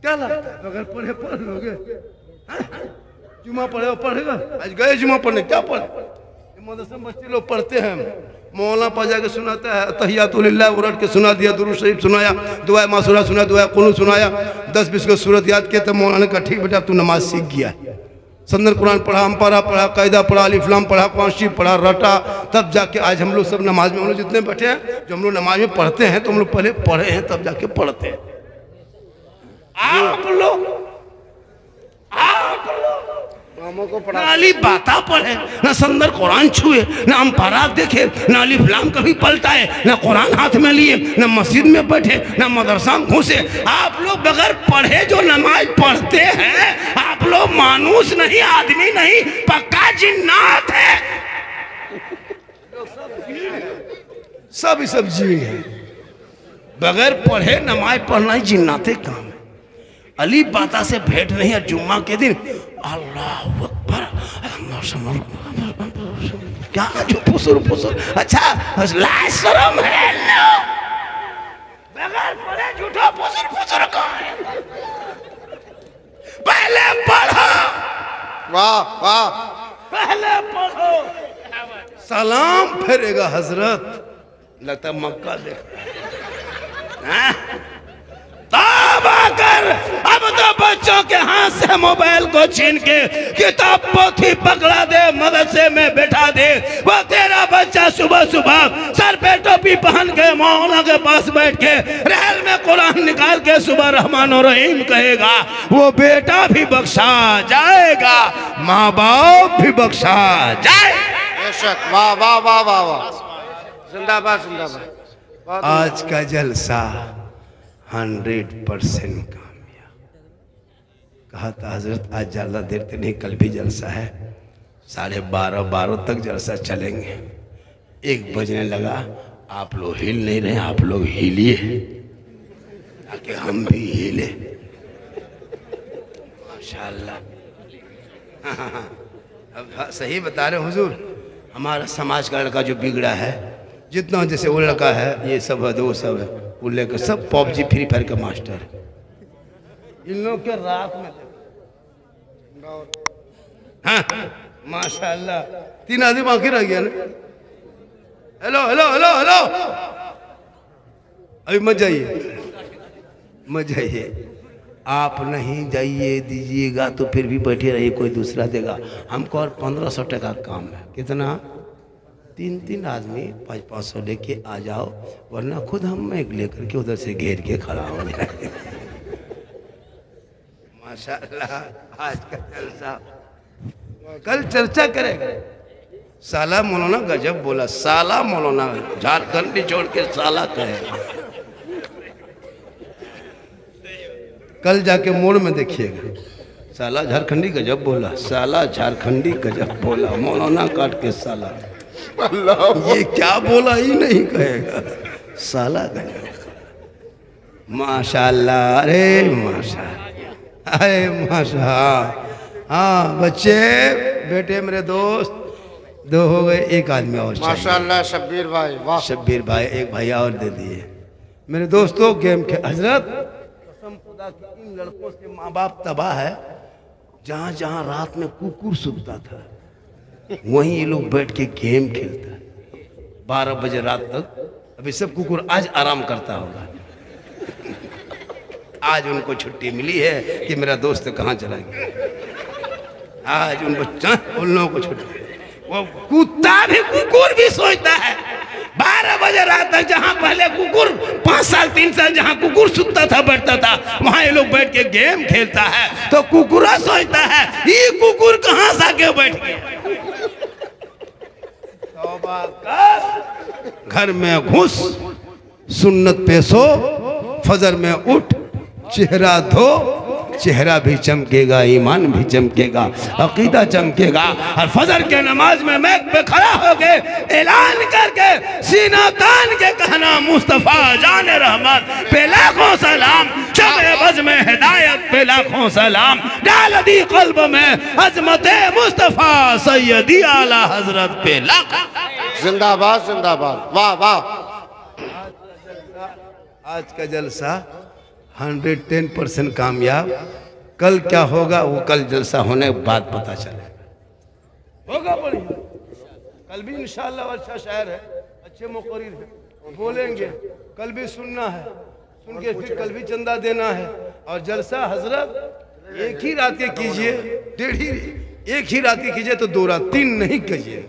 [SPEAKER 1] क्या लगता है अगर पढ़ लोगे? जुमा पढ़ेगा? आज गए जुमा पढ़ने, क्या पढ़े? मदरसे में बच्चे लोग पढ़ते हैं, मौलाना पढ़ा के सुनाता है, तहियातुलिल्लाह उलट के सुना दिया, दुरूद शरीफ सुनाया, दुआ मासूरा सुना, दुआ कुनूत सुनाया, 10-20 को सूरत याद किया, तो मौलाना का ठीक बेटा तू नमाज सीख गया। संदर कुरान पढ़ा, अम्पारा पढ़ा, कायदा पढ़ा, अलिफ्लाम पढ़ा, कुरान शरीफ पढ़ा, रटा, तब जाके आज हम लोग सब नमाज में, हम लोग जितने बैठे हैं, जो हम लोग नमाज में पढ़ते हैं, तो हम लोग पहले पढ़े हैं तब जाके पढ़ते हैं। आप लोग ना अली बाता पढ़े, ना संदर कुरान छुए, ना अम्पारा देखे, ना अलिफ्लाम कभी पलटाए, ना कुरान हाथ में लिए, ना मस्जिद में बैठे, ना मदरसा में घुसे। आप लोग बगैर पढ़े जो नमाज पढ़ते हैं, आप लोग मानूस नहीं, आदमी नहीं, पक्का जिन्नात है। सब जीन है। बगैर पढ़े नमाज पढ़ना ही जिन्नाते काम है। अली बाता से भेंट नहीं है जुम्मा के दिन। अल्लाह अकबर, क्या जो फुसुर फुसुर, अच्छा शर्म है ना? बगैर पढ़े झूठा फुसुर फुसुर कौन है? पहले पढ़ो।
[SPEAKER 2] वाह वाह,
[SPEAKER 1] पहले पढ़ो। सलाम फेरेगा हजरत, लगता मक्का देख। तौबा कर, अब तो बच्चों के हाथ से मोबाइल को छीन के किताब पोथी पकड़ा दे, मदरसे में बैठा दे। वो तेरा बच्चा सुबह सुबह सर पे टोपी पहन के मौलाना के पास बैठ के रहल में कुरान निकाल के सुबह रहमान और रहीम कहेगा, वो बेटा भी बख्शा जाएगा, माँ बाप भी बख्शा जाए।
[SPEAKER 2] बेशक, वाह वाह वाह वाह वाह, जिंदाबाद जिंदाबाद।
[SPEAKER 1] आज का जलसा 100% कामयाब। कहा था हजरत आज ज़्यादा देर तक नहीं, कल भी जलसा है, 12:30 तक जलसा चलेंगे। 1 बजने लगा, आप लोग हिल नहीं रहे, आप लोग हिलिए ताकि हम भी हिले। माशाल्लाह। अब सही बता रहे हुजूर, हमारा समाज का लड़का जो बिगड़ा है, जितना जैसे वो लड़का है, ये सब है, वो सब है, वो लेकर सब पबजी फ्री फायर का मास्टर है। इन लोग के रात में हाँ माशाल्लाह 3 आदमी बाकी रह गया ना। हेलो हेलो हेलो हेलो, अभी मत जाइए, मत जाइए। आप नहीं जाइए दीजिएगा तो फिर भी बैठे रहिए, कोई दूसरा देगा। हमको और 1500 टका काम है। कितना? 3 आदमी 500 लेके आ जाओ, वरना खुद हम एक लेकर के उधर से घेर के खड़ा हो जाए। माशाल्लाह आज का जलसा, कल चर्चा करेगा। साला मौलाना गजब बोला, साला मौलाना झारखंडी छोड़ के साला कहेगा। कल जाके मोड़ में देखिएगा, साला झारखंडी गजब बोला, साला झारखंडी गजब बोला, मौलाना काट के साला। ये क्या बोला ही नहीं कहेगा, साला गजब। माशाल्लाह, अरे माशाल्लाह, अरे माशाल्लाह। हाँ बच्चे, बेटे मेरे दोस्त 2 हो गए, 1 आदमी और
[SPEAKER 2] माशाल्लाह। शब्बीर भाई, वाह
[SPEAKER 1] शब्बीर भाई, 1 भैया और दे दिए। मेरे दोस्तों गेम के हजरत, कसम खुदा की इन लड़कों से माँ बाप तबाह है। जहाँ जहाँ रात में कुकुर सूखता था, वहीं ये लोग बैठ के गेम खेलता है 12 बजे रात तक। अभी सब कुकुर आज आराम करता होगा। आज उनको छुट्टी मिली है कि मेरा दोस्त कहाँ चला गया। आज उनको उन लोगों को छुट्टी, वो कुत्ता भी कुकुर भी सोचता है 12 बजे रात तक। जहाँ पहले कुकुर 5 साल 3 साल जहाँ कुकुर सुतता था बैठता था, वहाँ ये लोग बैठ के गेम खेलता है। तो कुकुरा सोचता है ये कुकुर कहाँ से आके बैठ गया। तौबा कर, घर में घुस, सुन्नत पे सो, फजर में उठ, चेहरा धो, चेहरा भी चमकेगा, ईमान भी चमकेगा, अकीदा चमकेगा। और फजर के नमाज में मैक पे खड़ा हो गए, ऐलान करके सीना तान के कहना, मुस्तफ़ा जान रहमत पे लाखों सलाम, शब बज़ में हिदायत पे लाखों सलाम, डाल दी क़ल्ब में अज़मत मुस्तफ़ा सैयदी आला हज़रत पे लाख।
[SPEAKER 2] जिंदाबाद जिंदाबाद, वाह वाह।
[SPEAKER 1] आज का जलसा 110% कामयाब। कल क्या होगा वो कल जलसा होने के बाद पता चलेगा। होगा बढ़िया। कल भी इंशाअल्लाह अच्छा शायर है, अच्छे मुक़र्रिर है, बोलेंगे। कल भी सुनना है, सुन के फिर कल भी चंदा देना है। और जलसा हजरत एक ही रात के कीजिए, एक ही रात के कीजिए तो 2 रात, 3 नहीं कीजिए,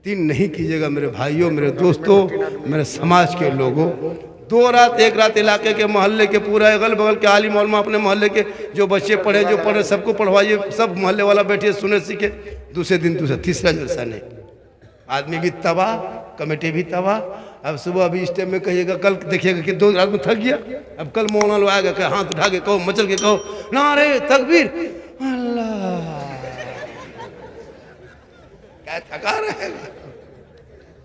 [SPEAKER 1] 3 नहीं कीजिएगा मेरे भाइयों, मेरे दोस्तों, मेरे समाज के लोगों। 2 रात, 1 रात इलाके के मोहल्ले के पूरा अगल बगल के आलिम उलमा, अपने मोहल्ले के जो बच्चे पढ़े जो पढ़े सबको पढ़वाइए, सब मोहल्ले वाला बैठिए सुने सीखे। दूसरे दिन दूसरा तीसरा जलसा नहीं। आदमी भी तबाह, कमेटी भी तबाह। अब सुबह अभी इस टाइम में कहिएगा, कल देखिएगा कि 2 रात में थक गया। अब कल मौलाना लोग आएगा कि हाथ उठा के कहो, मचल के कहो, नारे तकबीर, अल्लाह। क्या थका रहेगा,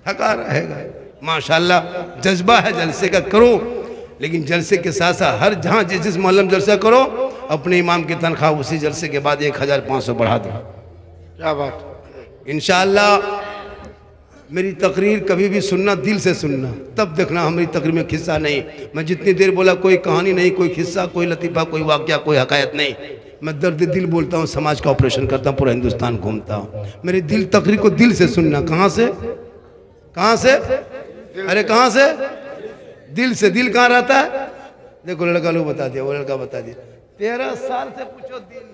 [SPEAKER 1] थका रहेगा। माशाल्लाह जज्बा है जलसे का, करो। लेकिन जलसे के साथ साथ हर जहाँ जिस मोहल्ले में जलसा करो अपने इमाम की तनख्वाह उसी जलसे के बाद 1500 बढ़ा दो।
[SPEAKER 2] क्या बात।
[SPEAKER 1] इंशाअल्लाह मेरी तकरीर कभी भी सुनना, दिल से सुनना, तब देखना हमारी तकरीर में खिस्सा नहीं। मैं जितनी देर बोला कोई कहानी नहीं, कोई खिस्सा, कोई लतीफ़ा, कोई वाक़या, कोई हकायत नहीं। मैं दर्द दिल बोलता हूँ, समाज का ऑपरेशन करता हूँ, पूरा हिंदुस्तान घूमता हूँ। मेरी दिल तकरीर को दिल से सुनना। कहाँ से? कहाँ से? अरे कहाँ से? दिल से। दिल कहाँ रहता है? देखो लड़का लोग बता दिया, वो लड़का बता दिया। 13 साल से पूछो दिल,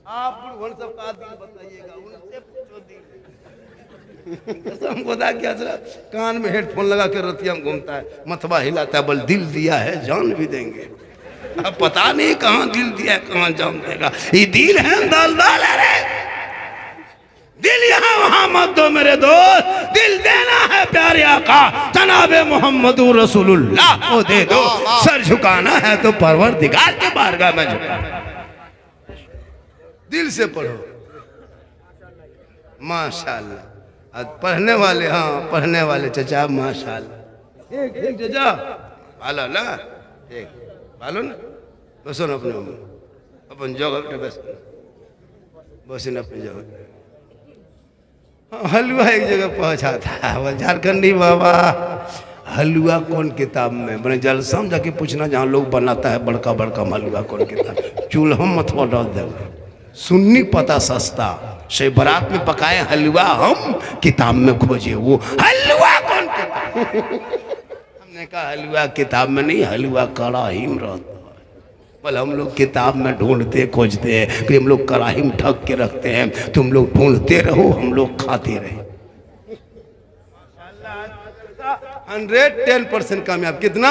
[SPEAKER 1] आप बुढ़वन सब का दिल बताइएगा, उनसे पूछो दिल। कसम खुदा की हजरत, कान में हेडफोन लगा कर रतिया में घूमता है, मथवा हिलाता है, बोल दिल दिया है जान भी देंगे। अब पता नहीं कहाँ दिल दिया है, कहाँ जान देगा। ये दिल है दलदल है रे। दिल यहाँ वहाँ मत दो मेरे दोस्त, दिल देना है प्यारे आका जनाबे मोहम्मदुर रसूलुल्लाह को दे दो। सर झुकाना है तो परवरदिगार के बारगाह में झुका। दिल से पढ़ो माशाअल्लाह। पढ़ने वाले, हाँ पढ़ने वाले चचा माशाअल्लाह। एक चचा भालो ना, एक भालो ना, बसो ना अपने अपन जगह पे बस न अपनी जगह। हलवा एक जगह पहुंचा था, वो झारखंडी बाबा हलवा कौन किताब में बने, जलसा में जाके पूछना जहाँ लोग बनाता है बड़का बड़का हलवा कौन किताब। चूल्हा मथवा डाल देगा, सुन्नी पता सस्ता, शे बारात में पकाए हलवा हम किताब में खोजे, वो हलवा कौन किताब। हमने कहा हलवा किताब में नहीं, हलवा कड़ाही में रहता है। बोल हम लोग किताब में ढूंढते खोजते हैं कि हम लोग कड़ाही में ढक के रखते हैं, तुम लोग ढूंढते रहो हम लोग खाते रहे। 110% कामयाब। कितना?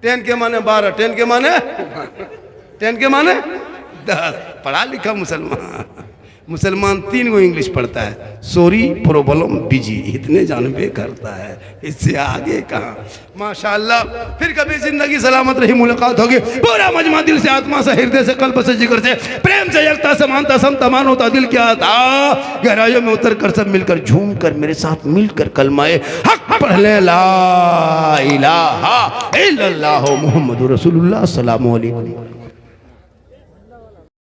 [SPEAKER 1] 10 के माने 12, 10 के माने 10 के माने 10। पढ़ा लिखा मुसलमान 3 गो इंग्लिश पढ़ता है, सॉरी प्रॉब्लम बिजी, इतने जानबे करता है, इससे आगे कहाँ। माशाअल्लाह। फिर कभी जिंदगी सलामत रही, मुलाकात होगी। पूरा मजमा दिल से, आत्मा से, हृदय से, कल्ब से, जिगर से, प्रेम से, एकता से, मानता समता मानवता दिल क्या था गहराइयों में उतर कर सब मिलकर झूम कर मेरे साथ मिलकर कलमाए हक पढ़ ले, ला इलाहा इल्लल्लाह मुहम्मदुर रसूलुल्लाह। अस्सलामु अलैकुम।